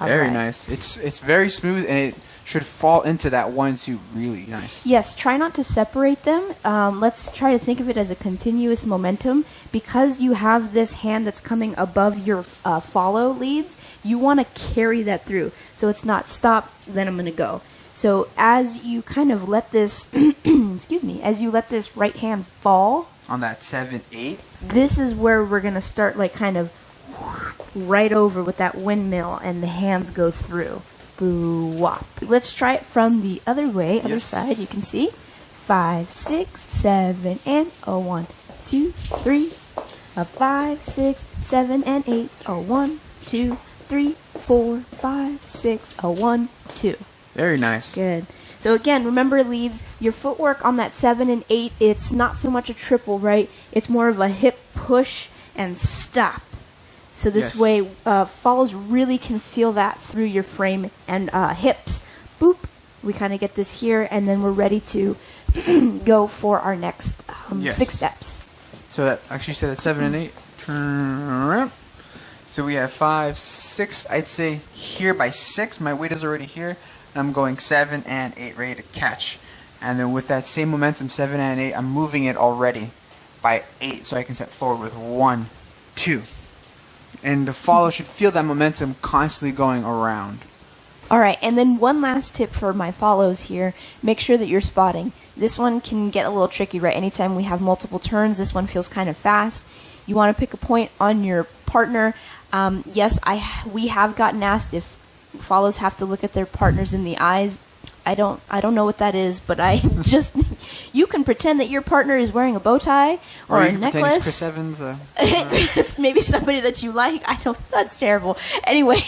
Very nice. It's very smooth, and it should fall into that 1, 2 really nice. Yes, try not to separate them. Let's try to think of it as a continuous momentum. Because you have this hand that's coming above your follow leads, you want to carry that through. So it's not stop, then I'm going to go. So as you kind of let this, excuse me, as you let this right hand fall. On that 7, 8. This is where we're going to start like kind of right over with that windmill, and the hands go through. Boo wop. Let's try it from the other way, other side. You can see 5, 6, 7, and a 1, 2, 3. A 5, 6, 7, and 8. A 1, 2, 3, 4, 5, 6. A 1, 2. Very nice. Good. So again, remember leads, your footwork on that 7 and 8, it's not so much a triple, right? It's more of a hip push and stop. So this way, follows really can feel that through your frame and hips. Boop. We kind of get this here, and then we're ready to go for our next 6 steps. So that actually said that 7 and 8. Turn around. So we have 5, 6. I'd say here by 6, my weight is already here. I'm going 7 and 8 ready to catch. And then with that same momentum, 7 and 8, I'm moving it already by 8 so I can step forward with 1, 2. And the follow should feel that momentum constantly going around. All right, and then one last tip for my follows here. Make sure that you're spotting. This one can get a little tricky, right? Anytime we have multiple turns, this one feels kind of fast. You want to pick a point on your partner. Yes, we have gotten asked if follows have to look at their partners in the eyes. I don't know what that is, but you can pretend that your partner is wearing a bow tie or a necklace. Chris Evans. Maybe somebody that you like. That's terrible. Anyway,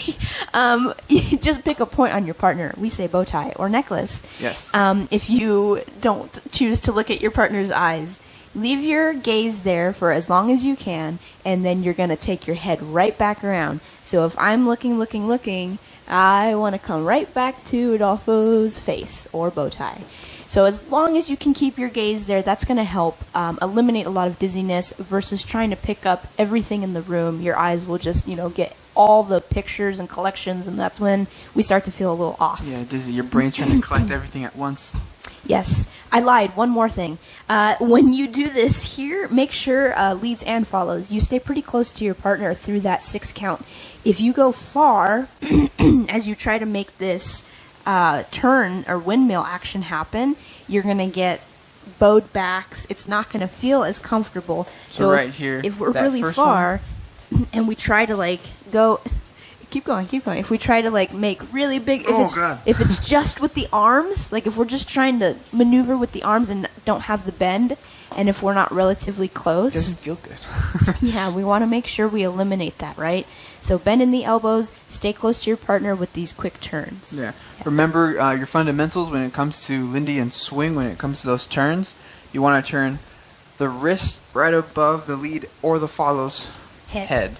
you just pick a point on your partner. We say bow tie or necklace. Yes. If you don't choose to look at your partner's eyes, leave your gaze there for as long as you can, and then you're going to take your head right back around. So if I'm looking, I want to come right back to Adolfo's face or bow tie. So as long as you can keep your gaze there, that's going to help eliminate a lot of dizziness versus trying to pick up everything in the room. Your eyes will just, get all the pictures and collections, and that's when we start to feel a little off. Yeah, dizzy. Your brain's trying to collect everything at once. Yes, I lied. One more thing. When you do this here, make sure leads and follows, you stay pretty close to your partner through that 6 count. If you go far, as you try to make this turn or windmill action happen, you're going to get bowed backs. It's not going to feel as comfortable. So right here, if we're really far and we try to go... Keep going. If we try to make really big, if it's just with the arms, if we're just trying to maneuver with the arms and don't have the bend, and if we're not relatively close, it doesn't feel good. Yeah, we want to make sure we eliminate that, right? So bend in the elbows, stay close to your partner with these quick turns. Yeah. Remember your fundamentals when it comes to Lindy and swing. When it comes to those turns, you want to turn the wrist right above the lead or the follows head.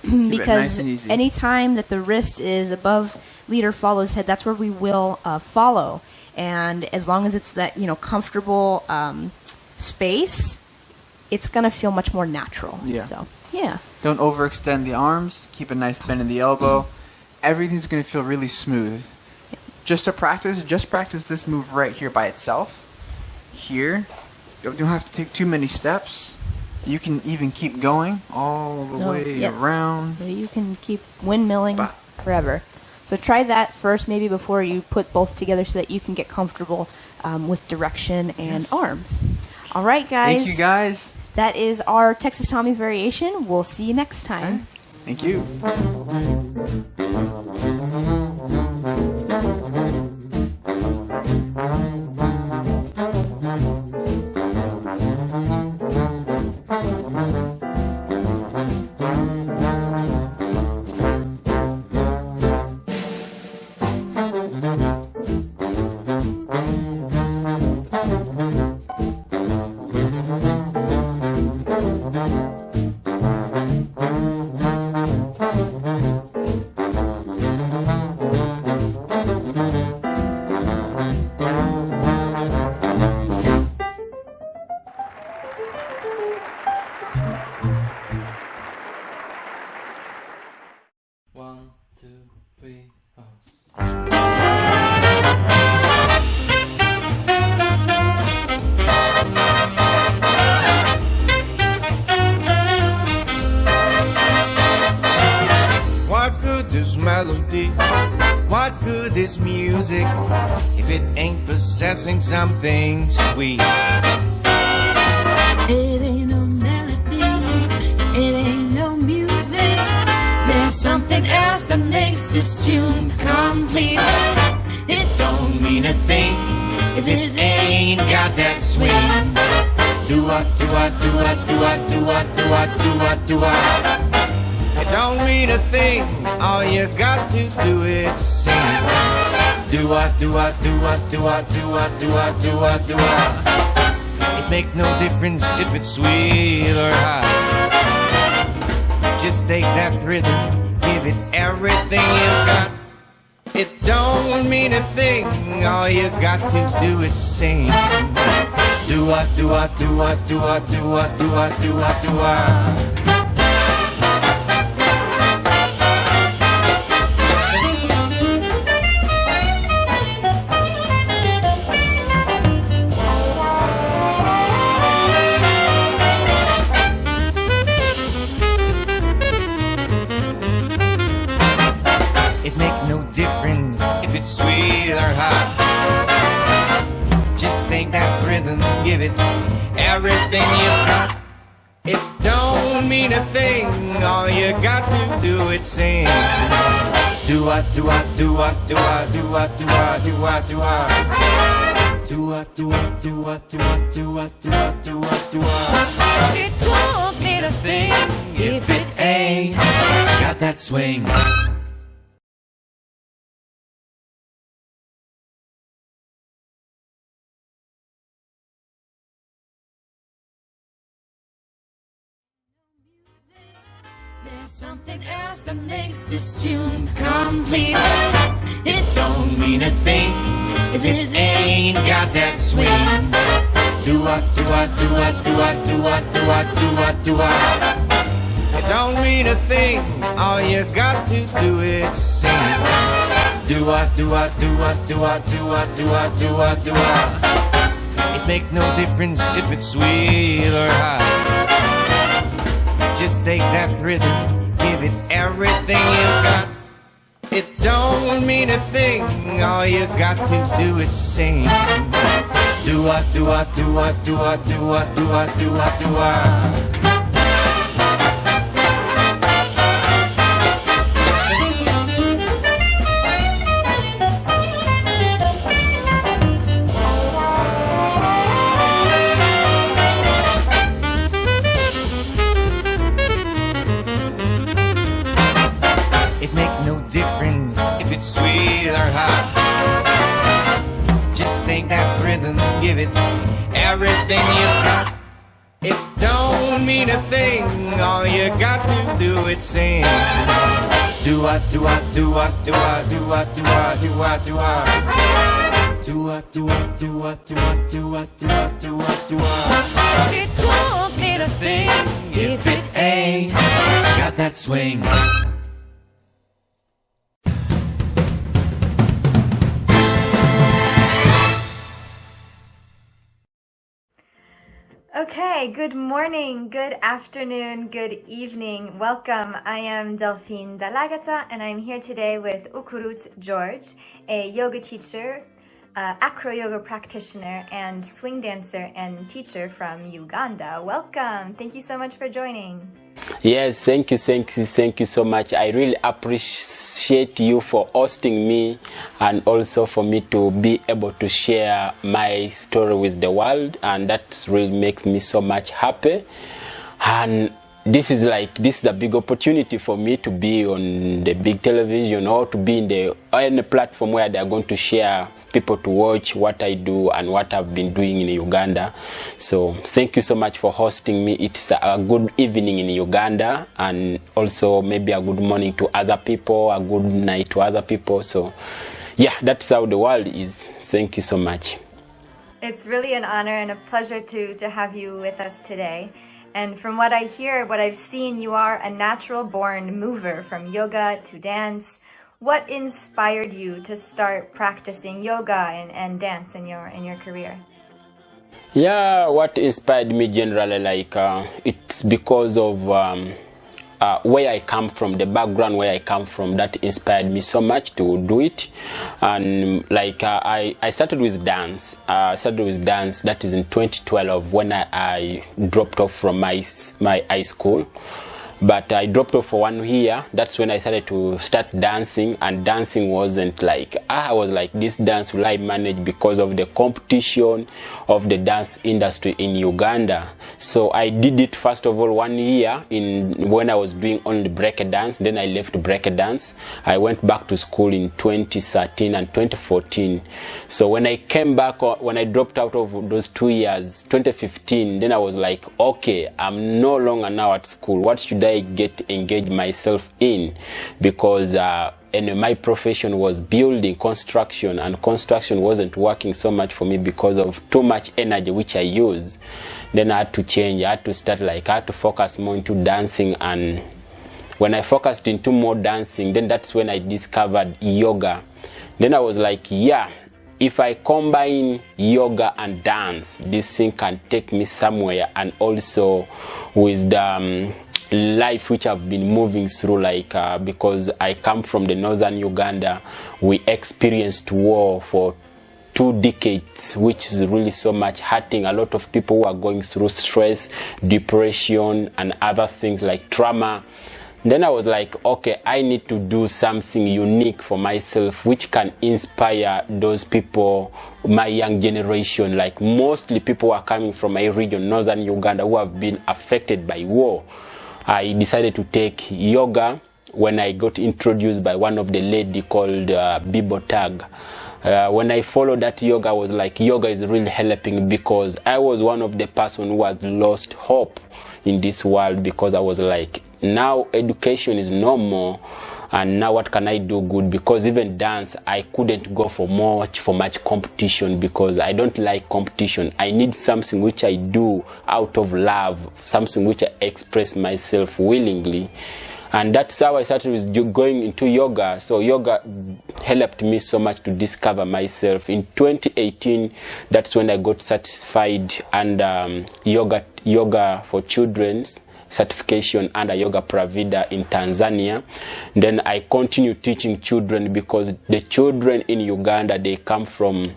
Because nice anytime that the wrist is above lead or follows head, that's where we will follow. And as long as it's that comfortable space, it's going to feel much more natural. Yeah. So, yeah. Don't overextend the arms. Keep a nice bend in the elbow. Everything's going to feel really smooth. Yeah. Just practice this move right here by itself. Here. You don't have to take too many steps. You can even keep going all the way around. You can keep windmilling forever. So try that first, maybe before you put both together so that you can get comfortable with direction and arms. All right, guys. Thank you, guys. That is our Texas Tommy variation. We'll see you next time. Thank you. What good is music if it ain't possessing something sweet? It ain't no melody, it ain't no music. There's something else that makes this tune complete. It don't mean a thing if it ain't got that swing. Do-a, do-a, do-a, do-a, do-a, do-a, do-a, do-a. It don't mean a thing, all you got to do is sing. Do-a, do-a, do-a, do-a, do-a, do-a, do-a, do-a. It make no difference if it's sweet or hot. Just take that rhythm, give it everything you got. It don't mean a thing, all you got to do is sing. Do-a, do-a, do-a, do-a, do-a, do-a, do-a, do-a. Sweet or hot, just take that rhythm, give it everything you've got. It don't mean a thing, all you got to do is sing. Do-a, do-a, do-a, do-a, do-a, do-a, do-a, do-a. Do-a, do-a, do-a, do-a, do-a, do-a, do-a, do-a. It don't mean a thing if it ain't got that swing. Something else that makes this tune complete. It don't mean a thing if it ain't got that swing. Do-a, do-a, do-a, do-a, do-a, do-a, do-a, do-a. It don't mean a thing, all you got to do is sing. Do-a, do-a, do-a, do-a, do-a, do-a, do-a, do-a. It make no difference if it's sweet or hot. Just take that rhythm, give it everything you got. It don't mean a thing, all you got to do is sing. Do-a, do-a, do-a, do-a, do-a, do-a, do-a, do-a. Sweet or hot, just take that rhythm, give it everything you've got. It don't mean a thing, all you got to do is sing. Do-a, do-a, do-a, do-a, do-a, do-a, do-a, do-a. Do-a, do-a, do-a, do-a, do-a, do-a, do-a, do-a. It don't mean a thing if it ain't got that swing. Okay, good morning, good afternoon, good evening. Welcome. I am Delphine Dalagata, and I'm here today with Okurut George, a yoga teacher, acro yoga practitioner, and swing dancer and teacher from Uganda. Welcome. Thank you so much for joining. Yes, thank you so much. I really appreciate you for hosting me and also for me to be able to share my story with the world, and that really makes me so much happy. And this is a big opportunity for me to be on the big television or to be in any platform where they are going to share people to watch what I do and what I've been doing in Uganda. So thank you so much for hosting me. It's a good evening in Uganda, and also maybe a good morning to other people, a good night to other people. So yeah, that's how the world is. Thank you so much. It's really an honor and a pleasure to have you with us today. And from what I hear, what I've seen, you are a natural born mover from yoga to dance. What inspired you to start practicing yoga and dance in your career? Yeah, what inspired me generally, it's because of where I come from, the background where I come from, that inspired me so much to do it. And I started with dance. That is in 2012 when I dropped off from my high school. But I dropped off for 1 year. That's when I started to start dancing, and dancing wasn't like, I was like, this dance will I manage because of the competition of the dance industry in Uganda. So I did it first of all 1 year when I was doing only break dance. Then I left break dance. I went back to school in 2013 and 2014. So when I came back, when I dropped out of those 2 years, 2015, then I was like, okay, I'm no longer now at school. What should I get engaged myself in? Because and my profession was building, construction, and construction wasn't working so much for me because of too much energy which I use. Then I had to change. I had to start I had to focus more into dancing. And when I focused into more dancing, then that's when I discovered yoga. Then I was like, yeah, if I combine yoga and dance, this thing can take me somewhere. And also with the life which I've been moving through, because I come from the northern Uganda, we experienced war for 2 decades, which is really so much hurting a lot of people who are going through stress, depression, and other things like trauma. Then I was like, okay, I need to do something unique for myself which can inspire those people, my young generation. Like mostly people are coming from my region, northern Uganda, who have been affected by war. I decided to take yoga when I got introduced by one of the lady called Bibo Tag. When I followed that yoga, I was like, yoga is really helping, because I was one of the person who has lost hope in this world, because I was like, now education is no more, and now what can I do good? Because even dance, I couldn't go for much competition, because I don't like competition. I need something which I do out of love, something which I express myself willingly. And that's how I started with going into yoga. So yoga helped me so much to discover myself. In 2018, that's when I got certified under yoga for children's certification under Yoga Pravida in Tanzania. Then I continue teaching children, because the children in Uganda, they come from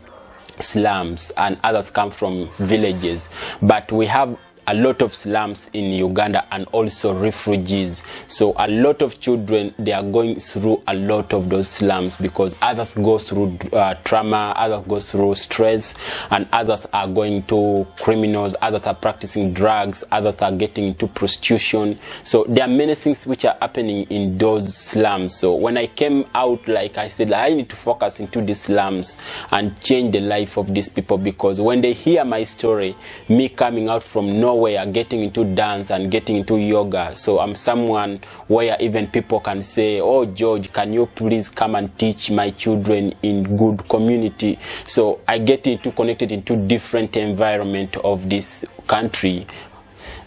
slums and others come from villages. But we have a lot of slums in Uganda and also refugees. So a lot of children, they are going through a lot of those slums, because others go through trauma, others go through stress, and others are going to criminals, others are practicing drugs, others are getting into prostitution. So there are many things which are happening in those slums. So when I came out, like I said, I need to focus into these slums and change the life of these people, because when they hear my story, me coming out from nowhere, getting into dance and getting into yoga, so I'm someone where even people can say, oh George, can you please come and teach my children in good community? So I get into connected into different environment of this country.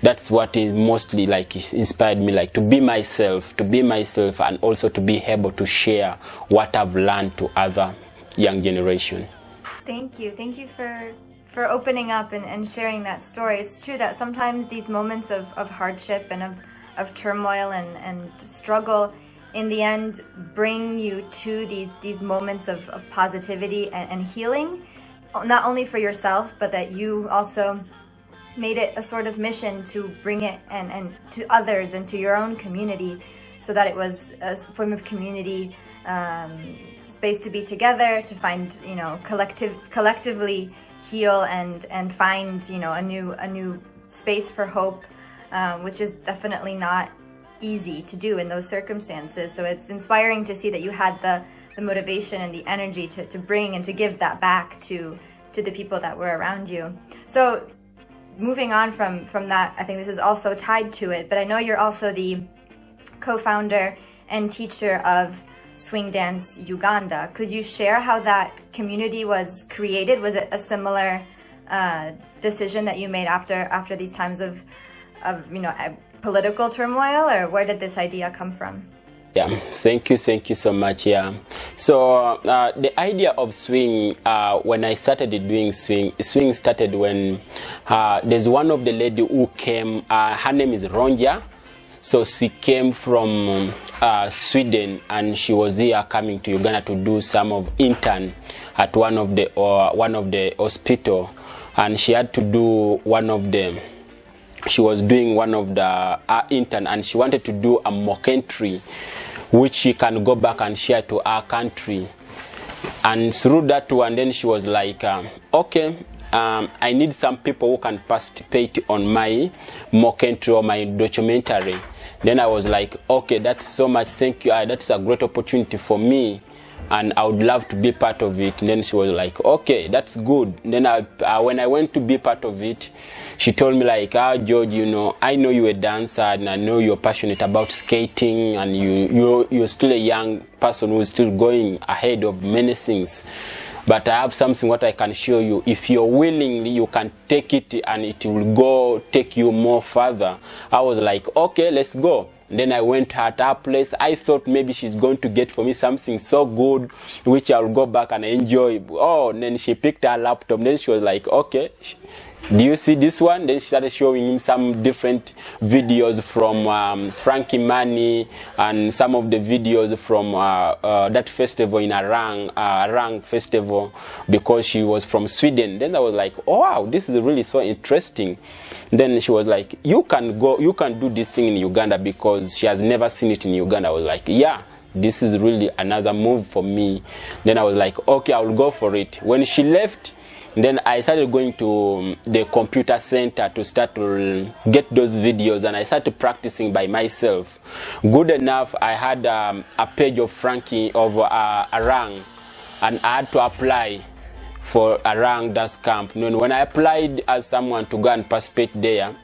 That's what is mostly inspired me, to be myself, and also to be able to share what I've learned to other young generation. Thank you for opening up and sharing that story. It's true that sometimes these moments of hardship and of turmoil and struggle in the end bring you to these moments of positivity and healing, not only for yourself, but that you also made it a sort of mission to bring it and to others and to your own community, so that it was a form of community space to be together, to find, collectively heal and find, a new space for hope, which is definitely not easy to do in those circumstances. So it's inspiring to see that you had the motivation and the energy to bring and to give that back to the people that were around you. So moving on from that, I think this is also tied to it, but I know you're also the co-founder and teacher of Swing Dance Uganda. Could you share how that community was created? Was it a similar decision that you made after these times of political turmoil, or where did this idea come from? Yeah, thank you so much. Yeah, so the idea of swing, when I started doing swing started when there's one of the lady who came. Her name is Ronja. So she came from Sweden, and she was here coming to Uganda to do some of intern at one of the hospital, and she had to do one of the she was doing one of the intern, and she wanted to do a mock entry which she can go back and share to our country. And through that one, then she was like, okay, I need some people who can participate on my mock entry or my documentary. Then I was like, okay, that's so much, thank you. That's a great opportunity for me, and I would love to be part of it. And then she was like, okay, that's good. And then when I went to be part of it, she told me like, George, you know, I know you're a dancer, and I know you're passionate about skating, and you're still a young person who's still going ahead of many things. But I have something what I can show you. If you're willing, you can take it, and it will take you more further. I was like, okay, let's go. And then I went at her place. I thought maybe she's going to get for me something so good, which I'll go back and enjoy. Oh, and then she picked her laptop. Then she was like, okay, do you see this one? Then she started showing him some different videos from Frankie Manny, and some of the videos from that festival in Arang festival, because she was from Sweden. Then I was like, oh wow, this is really so interesting. Then she was like, you can do this thing in Uganda, because she has never seen it in Uganda. I was like, yeah, this is really another move for me. Then I was like, okay, I will go for it. When she left, then I started going to the computer center to start to get those videos, and I started practicing by myself. Good enough, I had a page of Frankie of Arang, and I had to apply for Arang dance camp. When I applied as someone to go and participate there,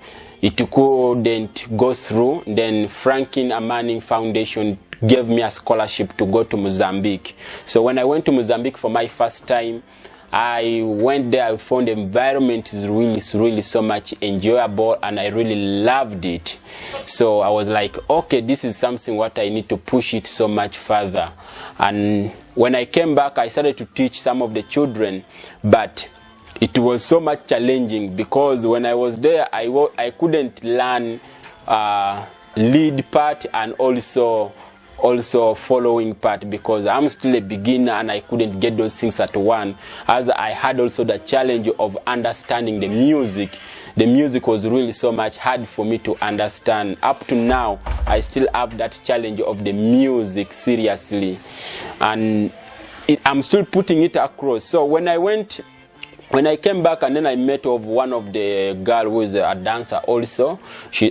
it couldn't go through. Then Franklin Manning Foundation gave me a scholarship to go to Mozambique. So when I went to Mozambique for my first time, I went there. I found the environment is really so much enjoyable, and I really loved it. So I was like, okay, this is something what I need to push it so much further. And when I came back, I started to teach some of the children, but it was so much challenging, because when I was there, I couldn't learn lead part and also following part, because I'm still a beginner and I couldn't get those things at one. As I had also the challenge of understanding the music. The music was really so much hard for me to understand. Up to now, I still have that challenge of the music seriously, and I'm still putting it across. So when I came back, and then I met with one of the girl who is a dancer also.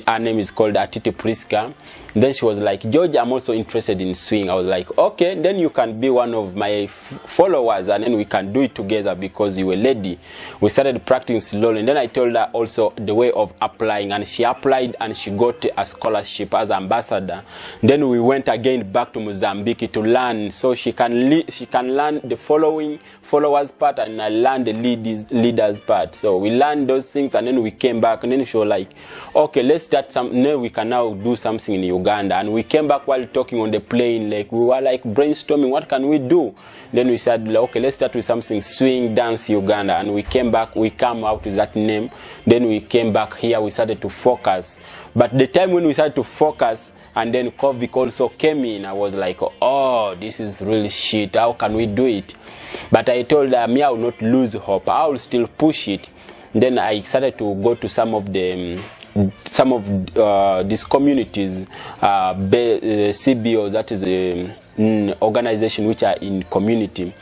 Her name is called Atiti Priska. Then she was like, George, I'm also interested in swing. I was like, okay, then you can be one of my followers, and then we can do it together, because you're a lady. We started practicing slowly, and then I told her also the way of applying, and she applied, and she got a scholarship as ambassador. Then we went again back to Mozambique to learn, so she can learn the followers part, and I learned the leaders part. So we learned those things, and then we came back, and then she was like, okay, let's start now we can now do something in Uganda. And we came back while talking on the plane, like we were like brainstorming, what can we do? Then we said, okay, let's start with something swing dance Uganda. And we came back, we came out with that name. Then we came back here, we started to focus. But the time when we started to focus, and then COVID also came in, I was like, oh, this is really shit, how can we do it? But I told her, me, I will not lose hope, I will still push it. Then I started to go to some of these communities, CBOs, that is organization which are in community.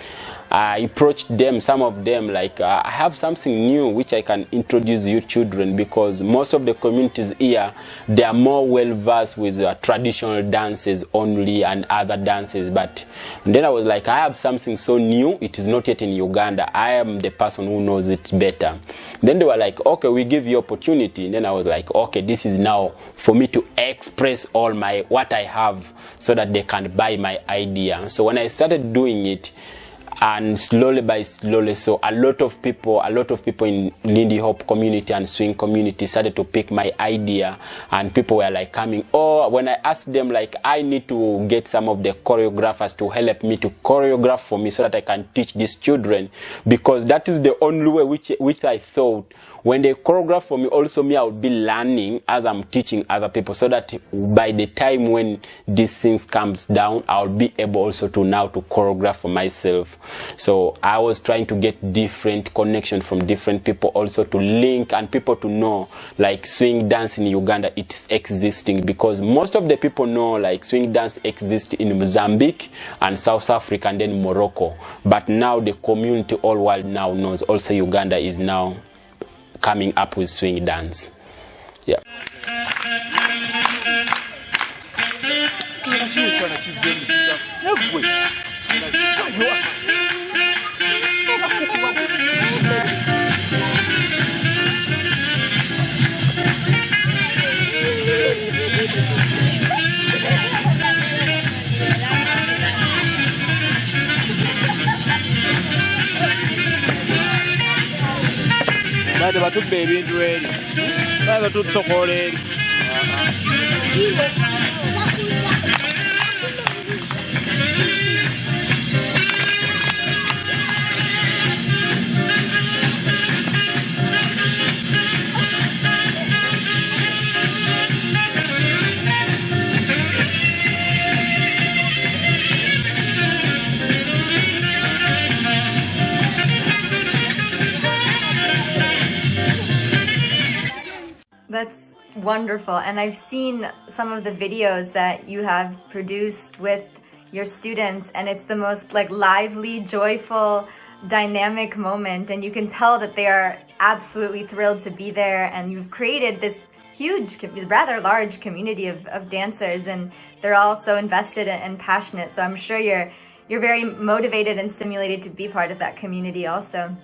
I approached them, some of them, like, I have something new which I can introduce you children, because most of the communities here, they are more well versed with traditional dances only and other dances. But then I was like, I have something so new, it is not yet in Uganda. I am the person who knows it better. Then they were like, okay, we give you opportunity. And then I was like, okay, this is now for me to express all what I have, so that they can buy my idea. So when I started doing it, and slowly by slowly, so a lot of people in Lindy Hop community and swing community started to pick my idea, and people were like coming. Oh, when I asked them, like, I need to get some of the choreographers to help me to choreograph for me, so that I can teach these children, because that is the only way which I thought when they choreograph for me, also me, I would be learning as I'm teaching other people, so that by the time when these things comes down, I'll be able also to now to choreograph for myself. So I was trying to get different connection from different people, also to link and people to know like swing dance in Uganda, it's existing, because most of the people know like swing dance exists in Mozambique and South Africa and then Morocco, but now the community all world now knows also Uganda is now coming up with swing dance. Yeah. Baada batubba ebintu eri baada batusokola eri. That's wonderful, and I've seen some of the videos that you have produced with your students, and it's the most like lively, joyful, dynamic moment, and you can tell that they are absolutely thrilled to be there, and you've created this huge, rather large community of dancers, and they're all so invested and passionate, so I'm sure you're very motivated and stimulated to be part of that community also.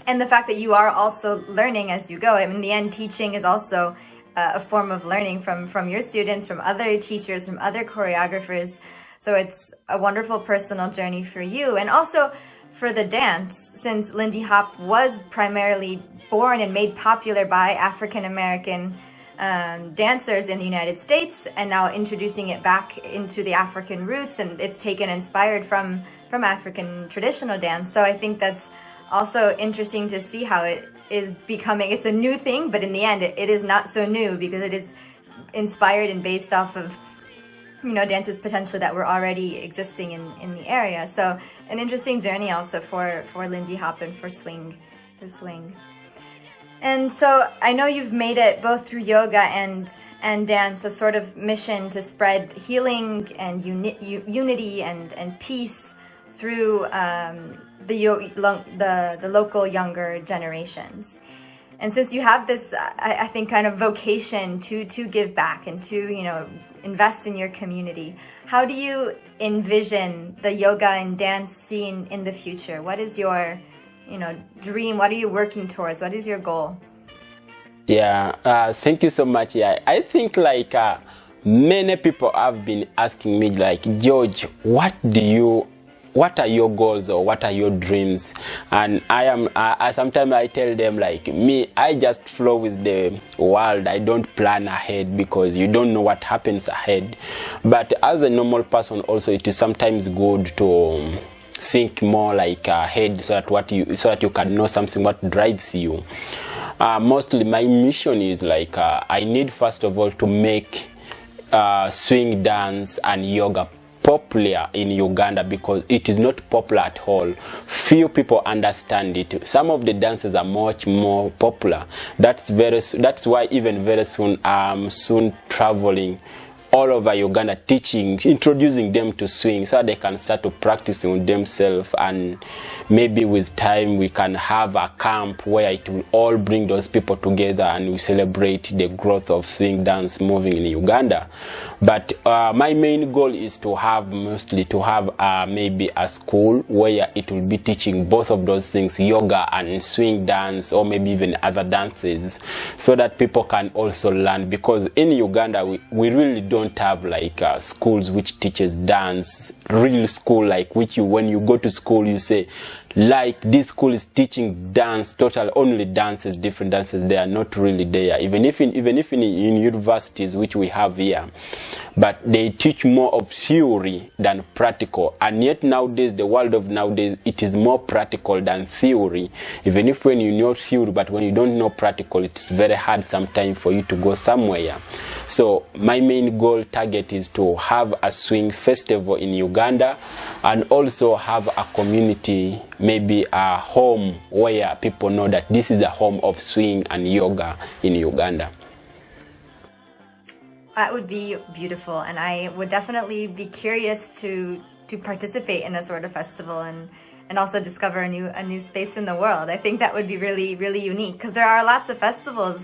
And the fact that you are also learning as you go. I mean, in the end, teaching is also a form of learning from your students, from other teachers, from other choreographers. So it's a wonderful personal journey for you. And also for the dance, since Lindy Hop was primarily born and made popular by African-American dancers in the United States, and now introducing it back into the African roots, and it's taken inspired from African traditional dance. So I think that's also interesting to see how it is becoming, it's a new thing, but in the end it is not so new, because it is inspired and based off of, you know, dances potentially that were already existing in the area. So an interesting journey also for Lindy Hop and for swing. And so I know you've made it both through yoga and dance a sort of mission to spread healing and unity and peace through the local younger generations. And since you have this, I think, kind of vocation to give back and to, you know, invest in your community, how do you envision the yoga and dance scene in the future? What is your, you know, dream? What are you working towards? What is your goal? Yeah, thank you so much. Yeah, I think like many people have been asking me like, George, what are your goals or what are your dreams? And sometimes I tell them like, me, I just flow with the world. I don't plan ahead, because you don't know what happens ahead. But as a normal person also, it is sometimes good to think more like ahead, so that you can know something what drives you. Mostly my mission is like, I need first of all to make swing dance and yoga popular in Uganda, because it is not popular at all. Few people understand it. Some of the dances are much more popular. That's why even very soon I'm soon traveling all over Uganda, teaching, introducing them to swing, so they can start to practice on themselves, and maybe with time we can have a camp where it will all bring those people together and we celebrate the growth of swing dance moving in Uganda. But my main goal is to have maybe a school where it will be teaching both of those things, yoga and swing dance, or maybe even other dances, so that people can also learn, because in Uganda we really don't have like schools which teaches dance, real school like when you go to school you say, like this school is teaching dance, total only dances, different dances. They are not really there, even if in universities which we have here, but they teach more of theory than practical. And yet nowadays, the world of nowadays, it is more practical than theory. Even if when you know theory, but when you don't know practical, it's very hard sometimes for you to go somewhere. So my main goal target is to have a swing festival in Uganda, and also have a community, maybe a home where people know that this is the home of swing and yoga in Uganda. That would be beautiful, and I would definitely be curious to participate in a sort of festival and also discover a new space in the world. I think that would be really, really unique, because there are lots of festivals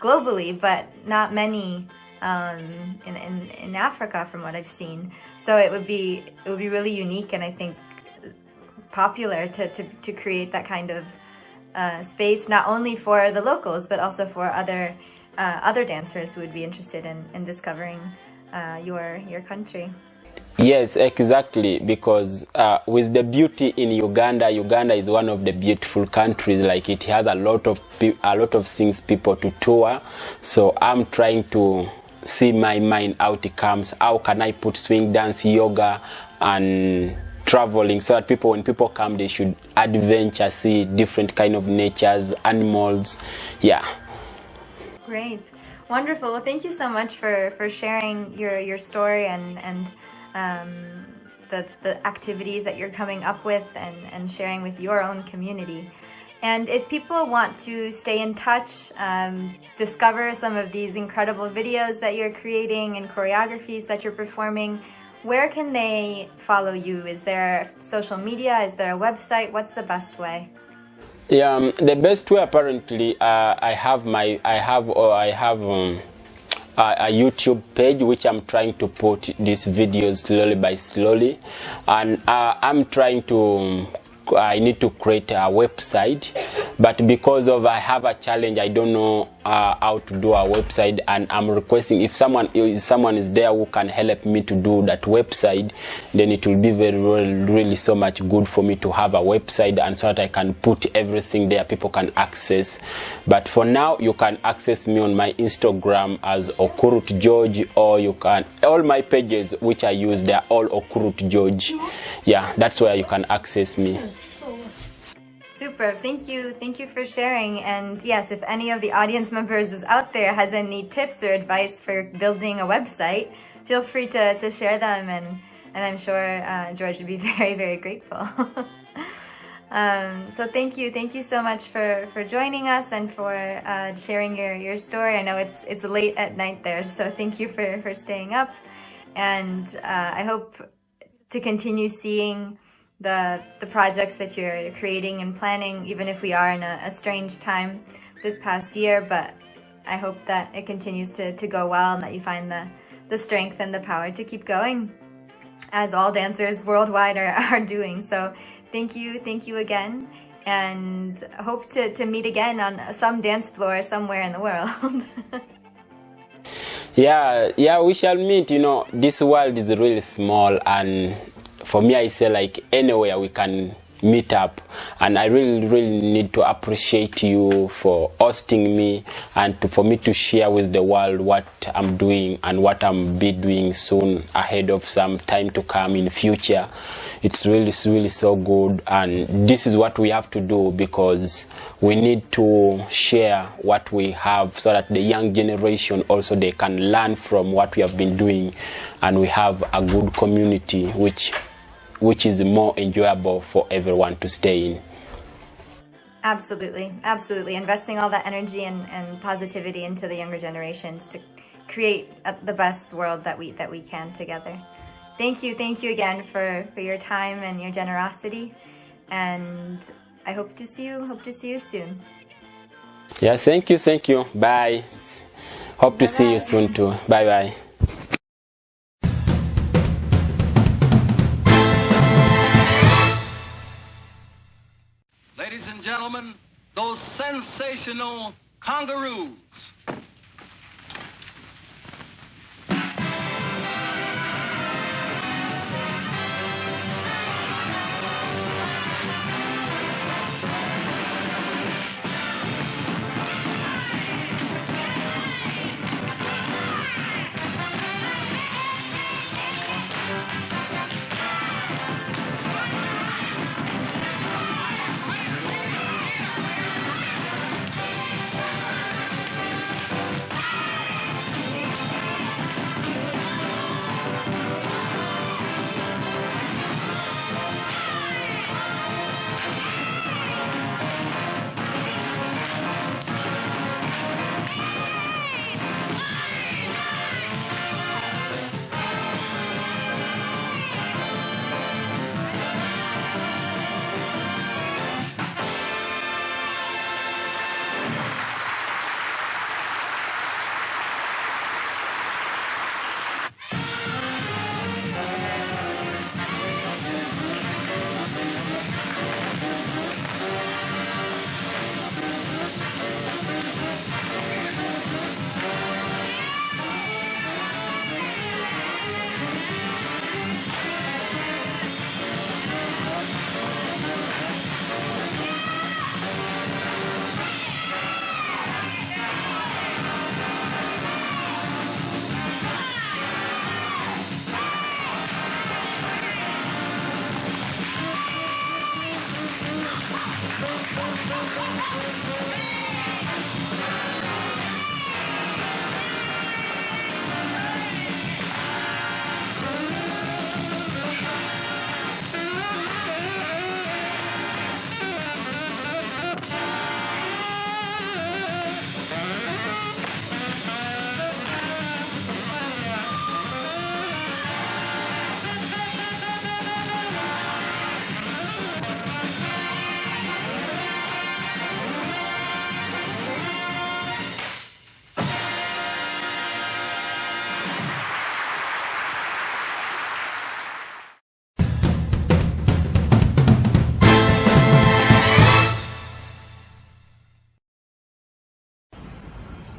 globally, but not many in Africa from what I've seen. So it would be really unique, and I think popular to create that kind of space, not only for the locals but also for other dancers who would be interested in discovering your country. Yes, exactly, because with the beauty in Uganda, Uganda is one of the beautiful countries. Like, it has a lot of things people to tour. So I'm trying to see my mind out it comes. How can I put swing dance, yoga, and traveling, so that when people come, they should adventure, see different kind of natures, animals. Yeah. Great, wonderful. Well, thank you so much for sharing your story and the activities that you're coming up with and sharing with your own community. And if people want to stay in touch, discover some of these incredible videos that you're creating and choreographies that you're performing, where can they follow you? Is there social media? Is there a website? What's the best way? Yeah, the best way, apparently, I have a YouTube page which I'm trying to put these videos slowly by slowly, and I need to create a website, but because of I have a challenge, I don't know how to do a website, and I'm requesting if someone is there who can help me to do that website, then it will be really so much good for me to have a website, and so that I can put everything there people can access. But for now, you can access me on my Instagram as Okurut George, or you can, all my pages which I use, they're all Okurut George. Yeah, that's where you can access me. Super, thank you for sharing. And yes, if any of the audience members is out there has any tips or advice for building a website, feel free to share them, and I'm sure George would be very, very grateful. So thank you so much for joining us and for sharing your story. I know it's late at night there, so thank you for staying up, and I hope to continue seeing the projects that you're creating and planning, even if we are in a strange time this past year. But I hope that it continues to go well, and that you find the strength and the power to keep going, as all dancers worldwide are doing. So thank you again, and hope to meet again on some dance floor somewhere in the world. Yeah, we shall meet. You know, this world is really small, and for me, I say, like, anywhere we can meet up, and I really need to appreciate you for hosting me, and for me to share with the world what I'm doing and what I'm be doing soon ahead of some time to come in future. It's really so good, and this is what we have to do, because we need to share what we have, so that the young generation also, they can learn from what we have been doing, and we have a good community which is more enjoyable for everyone to stay in. Absolutely. Investing all that energy and positivity into the younger generations to create the best world that we can together. Thank you again for your time and your generosity, and I hope to see you soon. Yeah, thank you. Bye. Hope to see you soon too. Bye. Ladies and gentlemen, those sensational congaroos.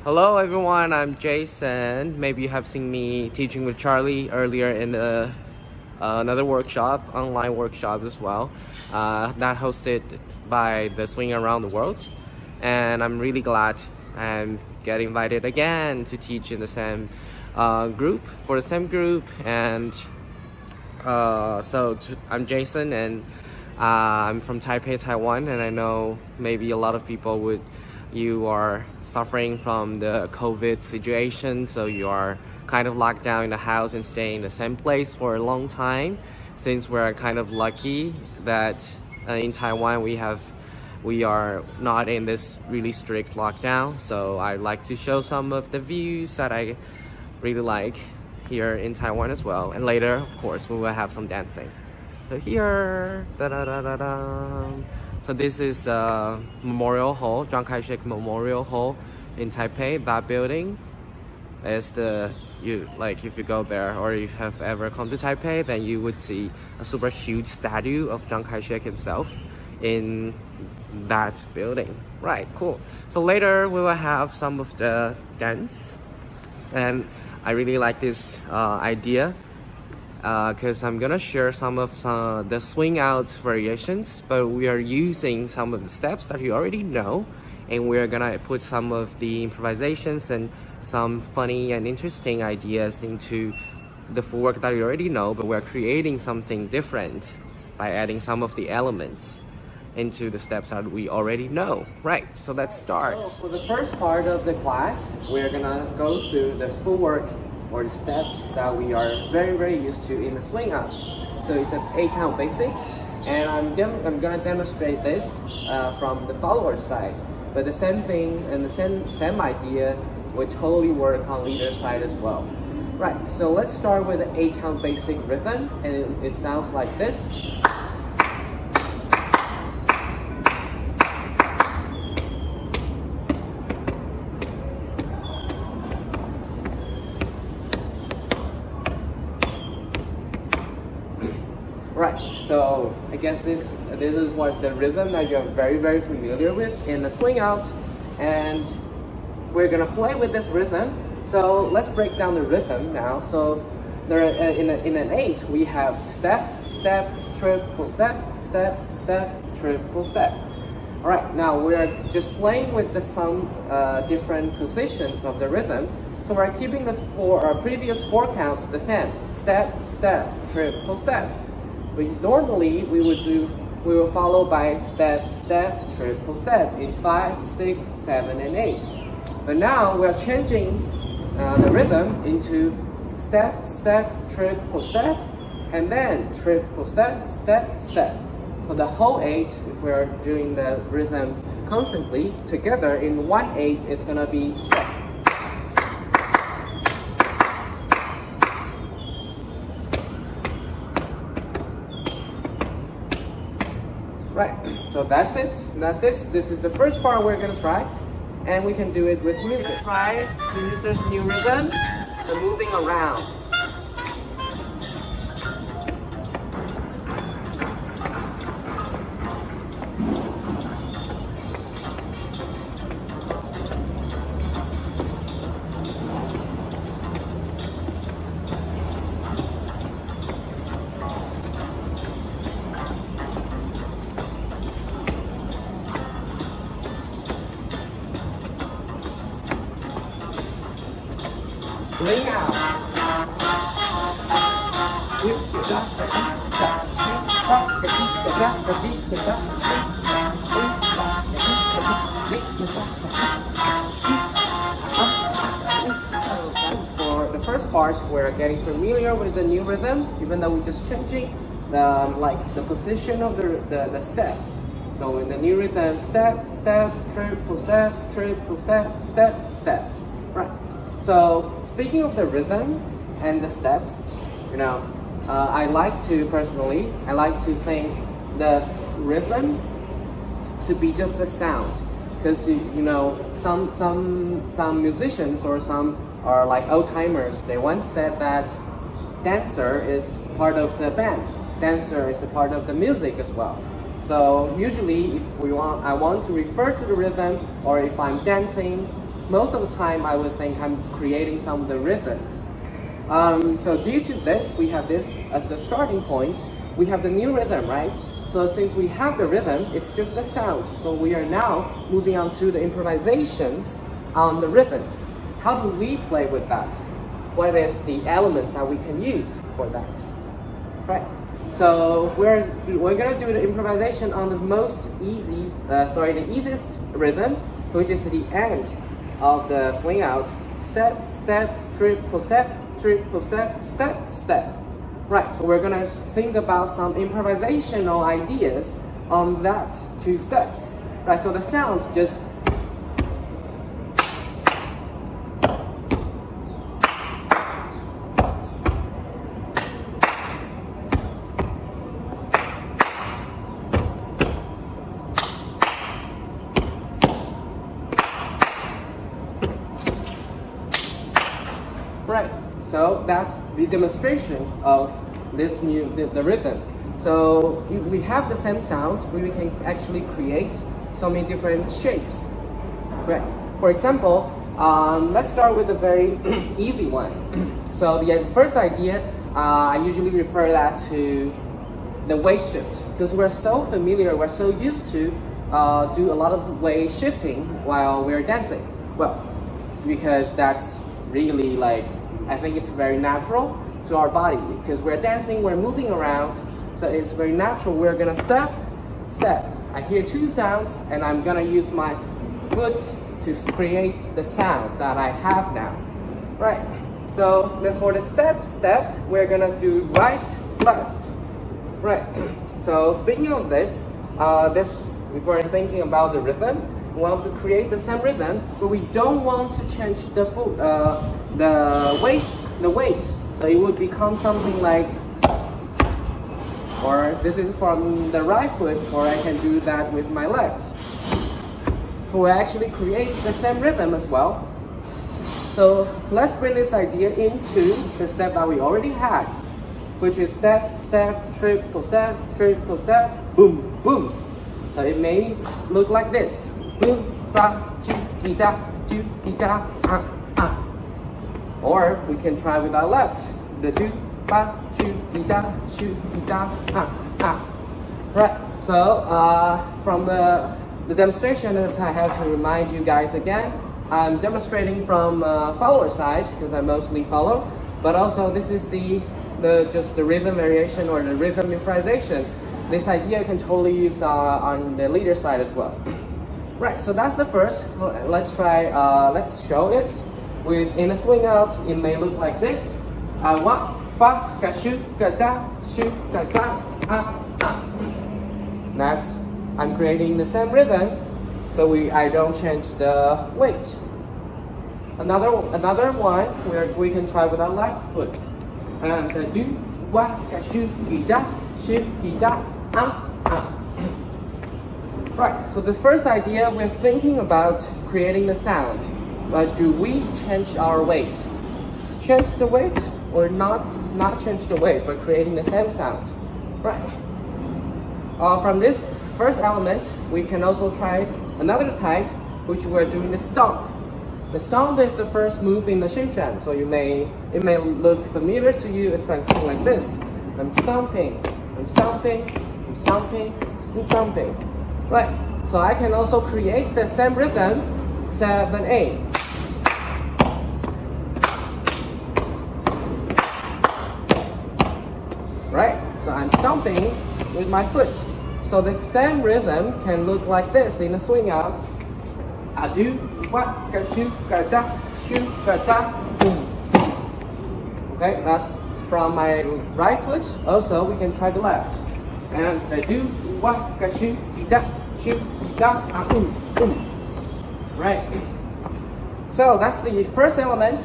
Hello everyone, I'm Jason. Maybe you have seen me teaching with Charlie earlier in another workshop, online workshop as well, that hosted by the Swing Around the World. And I'm really glad I'm get invited again to teach in the same group, for the same group. And I'm Jason, and I'm from Taipei, Taiwan, and I know maybe a lot of people you are suffering from the COVID situation, so you are kind of locked down in the house and staying in the same place for a long time. Since we're kind of lucky that in Taiwan we are not in this really strict lockdown, so I'd like to show some of the views that I really like here in Taiwan as well. And later, of course, we will have some dancing. So here, so this is Memorial Hall, Chiang Kai-shek Memorial Hall in Taipei. That building is if you go there, or if you have ever come to Taipei, then you would see a super huge statue of Chiang Kai-shek himself in that building. Right, cool. So later we will have some of the dance, and I really like this idea because I'm gonna share some of the swing out variations, but we are using some of the steps that you already know, and we're gonna put some of the improvisations and some funny and interesting ideas into the full work that you already know, but we're creating something different by adding some of the elements into the steps that we already know. Right, so let's start. So for the first part of the class, we're gonna go through the full work or the steps that we are very, very used to in the swing out. So it's an 8-count basic, and I'm gonna demonstrate this from the follower side. But the same thing and the same idea would totally work on leader side as well. Right, so let's start with the 8-count basic rhythm, and it sounds like this. Right, so I guess this is what the rhythm that you're very, very familiar with in the swing outs, and we're gonna play with this rhythm. So let's break down the rhythm now. So there in an 8 we have step, step, triple step, step, step, triple step. All right, now we're just playing with some different positions of the rhythm. So we're keeping the previous 4 counts the same: step, step, triple step. Normally we will follow by step, step, triple step in 5, 6, 7, and 8. But now we're changing the rhythm into step, step, triple step, and then triple step, step, step. So the whole 8, if we're doing the rhythm constantly together in 1/8, it's gonna be step. Right, so that's it. This is the first part we're gonna try, and we can do it with music. Try to use this new rhythm, the moving around. Swing out. That's for the first part. We're getting familiar with the new rhythm, even though we're just changing the position of the step. So in the new rhythm, step, step, triple step, step, step. Right. So speaking of the rhythm and the steps, I like to think the rhythms to be just a sound, because some musicians or some are like old timers. They once said that dancer is part of the band. Dancer is a part of the music as well. So usually, if I want to refer to the rhythm, or if I'm dancing, most of the time I would think I'm creating some of the rhythms. So due to this, we have this as the starting point. We have the new rhythm, right? So since we have the rhythm, it's just the sound. So we are now moving on to the improvisations on the rhythms. How do we play with that? What is the elements that we can use for that? Right. So we're gonna do the improvisation on the the easiest rhythm, which is the end of the swing out. Step, step, triple step, triple step, step, step. Right, so we're gonna think about some improvisational ideas on that 2 steps. Right, so the sound just right. So that's the demonstrations of this the rhythm. So if we have the same sound, we can actually create so many different shapes. Right. For example, let's start with a very easy one. So the first idea, I usually refer that to the weight shift, because we're so familiar, we're so used to do a lot of weight shifting while we're dancing. Well, because that's really I think it's very natural to our body, because we're dancing, we're moving around, so it's very natural. We're gonna step, step. I hear 2 sounds, and I'm gonna use my foot to create the sound that I have now. Right, so for the step, step, we're gonna do right, left. Right, so speaking of this, if we're thinking about the rhythm, we want to create the same rhythm, but we don't want to change the foot, the weight. So it would become something like, or this is from the right foot, or I can do that with my left. So we actually create the same rhythm as well. So let's bring this idea into the step that we already had, which is step, step, triple step, boom, boom. So it may look like this. Boom, ba, choo, gita, ah, ah. Or we can try with our left. The do, ba, choo, gita, ah, ah. Right, so from the demonstrations, I have to remind you guys again, I'm demonstrating from follower side, because I mostly follow, but also this is just the rhythm variation or the rhythm improvisation. This idea you can totally use on the leader side as well. Right, so that's the first. Let's try, let's show it. In a swing out, it may look like this. Wa, ba, ka, shoot, ka, da, shoot, ka, ah, ah. That's, I'm creating the same rhythm, but I don't change the weight. Another one where we can try with our left foot. And the do, wa, ka, shoot, da, ah, ah. Right, so the first idea, we're thinking about creating the sound. But do we change our weight? Change the weight, or not change the weight, but creating the same sound? Right. From this first element, we can also try another type, which we're doing the stomp. The stomp is the first move in the Xinjiang, so it may look familiar to you. It's something like this. I'm stomping, I'm stomping, I'm stomping, I'm stomping. Right, so I can also create the same rhythm, 7/8. Right, so I'm stomping with my foot. So the same rhythm can look like this in a swing out. I do, wa, ka, shoot, ka, da, boom, boom. Okay, that's from my right foot. Also, we can try the left. And I do, wa, ka, shoot, da, boom, boom. Right. So that's the first element.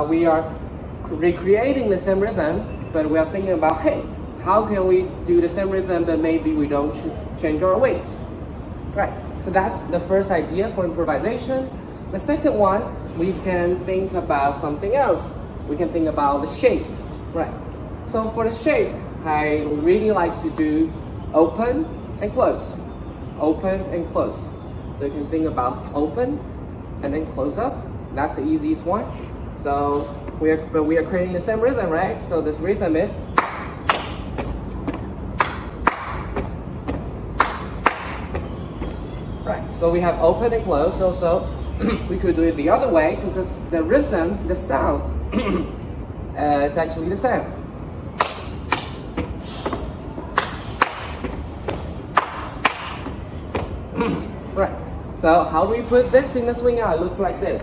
We are recreating the same rhythm, but we are thinking about, hey, how can we do the same rhythm, but maybe we don't change our weight? Right. So that's the first idea for improvisation. The second one, we can think about something else. We can think about the shape. Right. So for the shape, I really like to do open and close. Open and close. So you can think about open and then close up. That's the easiest one. So we are creating the same rhythm, right? So this rhythm is right. So we have open and close. Also, we could do it the other way because the rhythm, the sound, is actually the same. Right. So how do we put this in the swing out? It looks like this.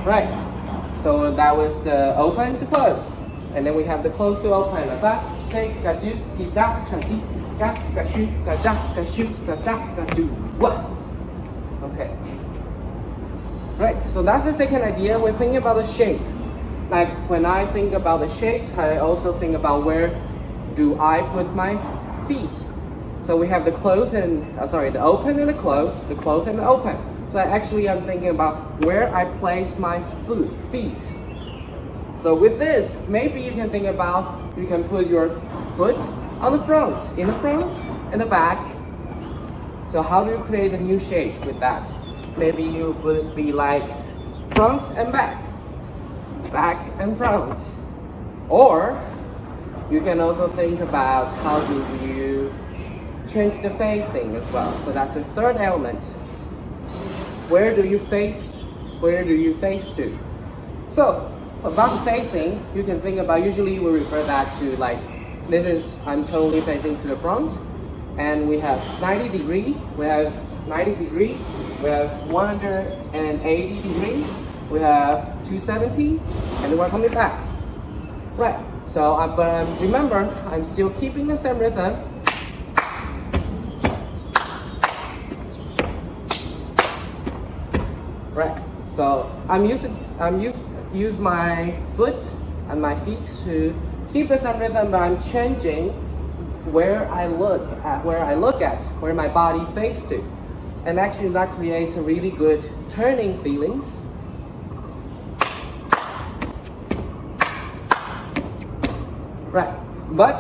Right. So that was the open to close. And then we have the close to open. Okay. Right. So that's the second idea. We're thinking about the shape. Like when I think about the shapes, I also think about where do I put my feet. So we have the close and the open and the close and the open. So actually I'm thinking about where I place my feet. So with this, maybe you can think about, you can put your foot on the front, in the front and the back. So how do you create a new shape with that? Maybe you would be like front and back and front. Or you can also think about how do you change the facing as well. So that's the third element. Where do you face to? So about the facing, you can think about, usually we refer that to like, this is, I'm totally facing to the front, and we have 90 degree, we have 90 degree, we have 180 degree, we have 270, and then we're coming back. Right, so but remember, I'm still keeping the same rhythm. Right, so use my foot and my feet to keep the same rhythm, but I'm changing where I look at, where my body faces to. And actually that creates a really good turning feelings. Right, but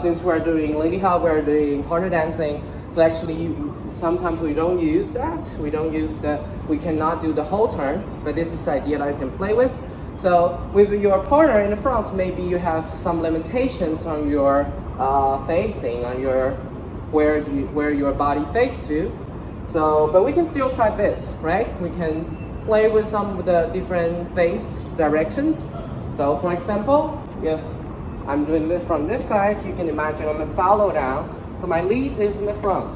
since we're doing Lindy Hop, we're doing partner dancing, so actually sometimes we don't use that. We cannot do the whole turn, but this is the idea that I can play with. So with your partner in the front, maybe you have some limitations on your facing, on your where your body faces to. So, but we can still try this, right? We can play with some of the different face directions. So for example, if I'm doing this from this side, you can imagine I'm a follow down. So my lead is in the front.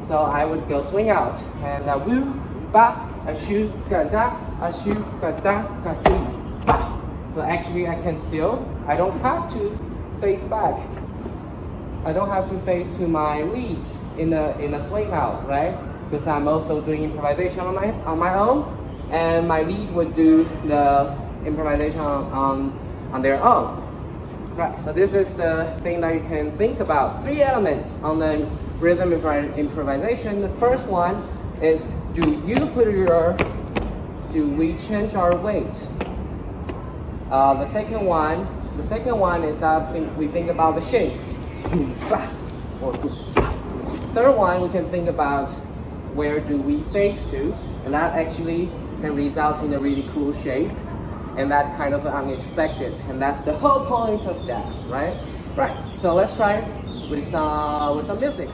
So I would go swing out and woo, ba, a shoot, ga da, a shoot, ga da, ga do, ba. So actually I can still, I don't have to face back. I don't have to face to my lead in a swing out, right? Because I'm also doing improvisation on my own, and my lead would do the improvisation on their own. Right, so this is the thing that you can think about. 3 elements on the rhythm improvisation. The first one is, do we change our weight? The second one is that we think about the shape. Third one, we can think about where do we face to, and that actually can result in a really cool shape. And that kind of unexpected, and that's the whole point of jazz, right? Right. So let's try with some music.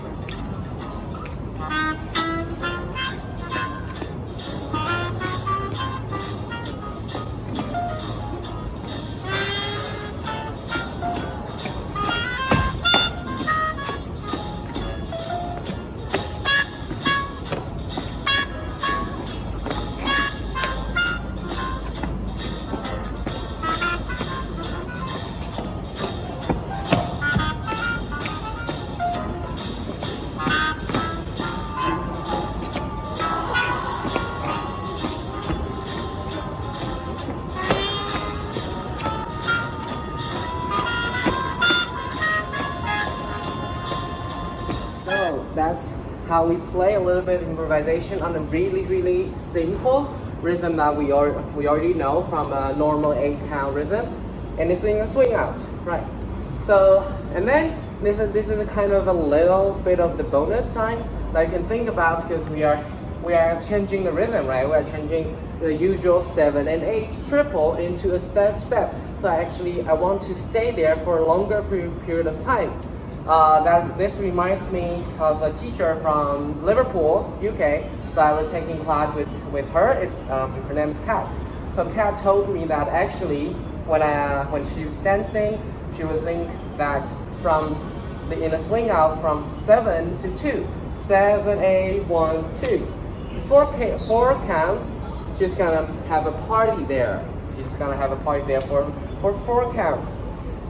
That's how we play a little bit of improvisation on a really, really simple rhythm that we already know from a normal 8-count rhythm, and it's swing out, right? So, and then this is a kind of a little bit of the bonus time that you can think about, because we are changing the rhythm, right? We are changing the usual 7 and 8 triple into a step. So actually, I want to stay there for a longer period of time. This reminds me of a teacher from Liverpool, UK. So I was taking class with her. Her name is Cat. So Cat told me that actually, when she was dancing, she would think that in a swing out from 7 to 2, 7, 8, 1, 2. 4 counts. She's gonna have a party there. She's gonna have a party there for 4 counts.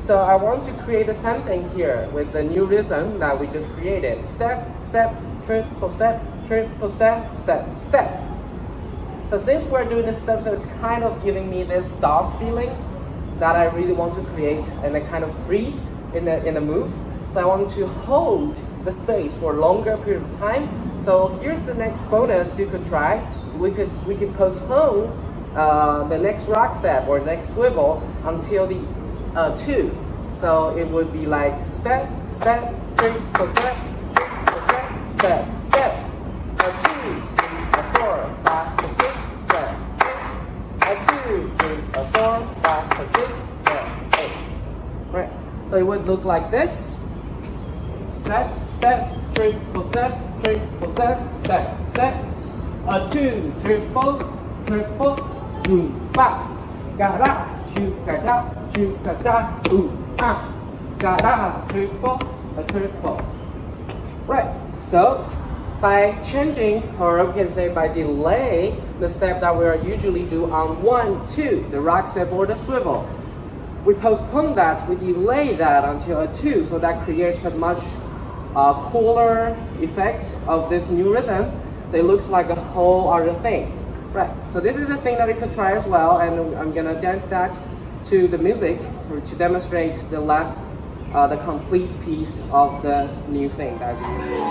So I want to create something here with the new rhythm that we just created. Step, step, triple step, triple step, step, step. So since we're doing this step, so it's kind of giving me this stop feeling that I really want to create, and a kind of freeze in the move. So I want to hold the space for a longer period of time. So here's the next bonus you could try. We could postpone the next rock step or next swivel until the 2. So it would be like step, step, triple step, triple step, step, step. 2, 3, 4, 5, 6, 7, 8. 2, 3, 4, 5, 6, 7, 8. Right. So it would look like this. Step, step, triple step, triple step, step, step. 2, triple, boom, ba, ga da, shoot, ga da, boom, ga da, triple, a triple. Right. So by changing, or we can say by delay, the step that we are usually do on 1, 2, the rock step or the swivel, we postpone that, we delay that until a 2, so that creates a much cooler effect of this new rhythm. So it looks like a whole other thing. Right, so this is a thing that you could try as well, and I'm gonna dance that to the music to demonstrate the complete piece of the new thing that we created.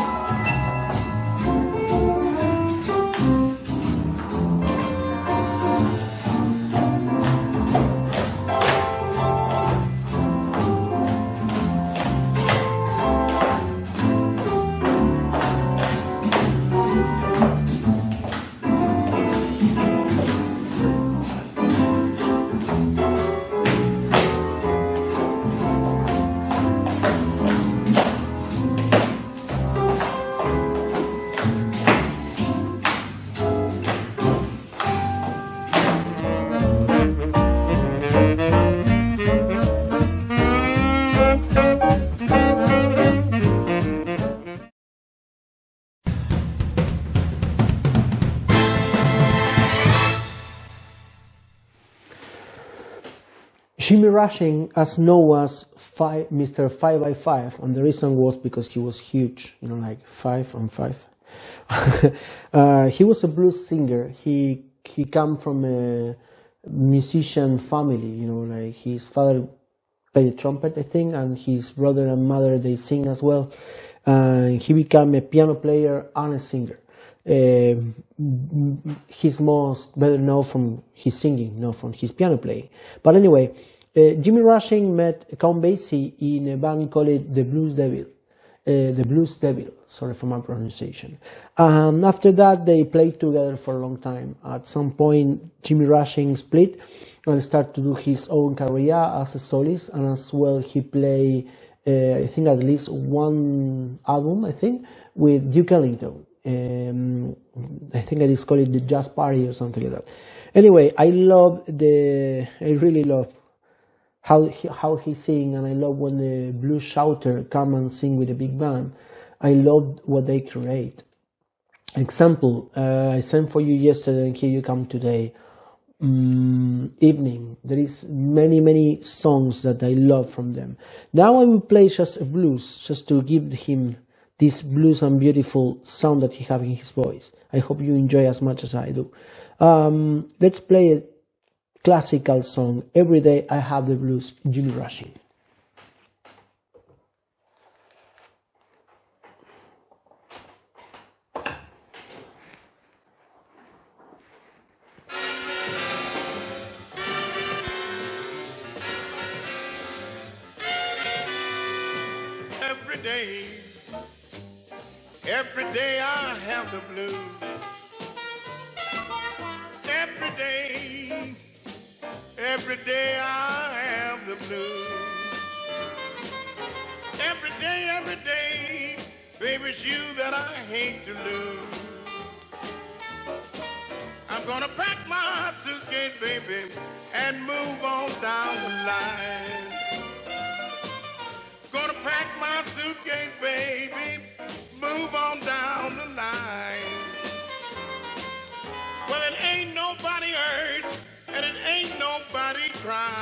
Jimmy Rushing, as known as Mr. 5x5, and the reason was because he was huge, you know, like 5 on 5. He was a blues singer. He came from a musician family, you know, like his father played the trumpet, I think, and his brother and mother, they sing as well. And he became a piano player and a singer. He's most better known from his singing, not from his piano playing. But anyway, Jimmy Rushing met Count Basie in a band called the Blues Devil, sorry for my pronunciation. After that, they played together for a long time. At some point, Jimmy Rushing split and started to do his own career as a soloist, and as well he played, I think, at least one album, I think, with Duke Ellington. I think I just call it the Jazz Party or something like that. Anyway, I really love how he sing, and I love when the blues shouter come and sing with a big band. I love what they create. Example, I sent for you yesterday, and here you come today. Evening. There is many songs that I love from them. Now I will play just a blues, just to give him this blues and beautiful sound that he has in his voice. I hope you enjoy as much as I do. Let's play a classical song, Every Day I Have the Blues, Jimmy Rushing. every day I have the blues. Every day I have the blues. Every day, baby, it's you that I hate to lose. I'm gonna pack my suitcase, baby, and move on down the line. Gonna pack my suitcase, baby, move on down the line. Well, it ain't nobody hurt, and it ain't nobody crying.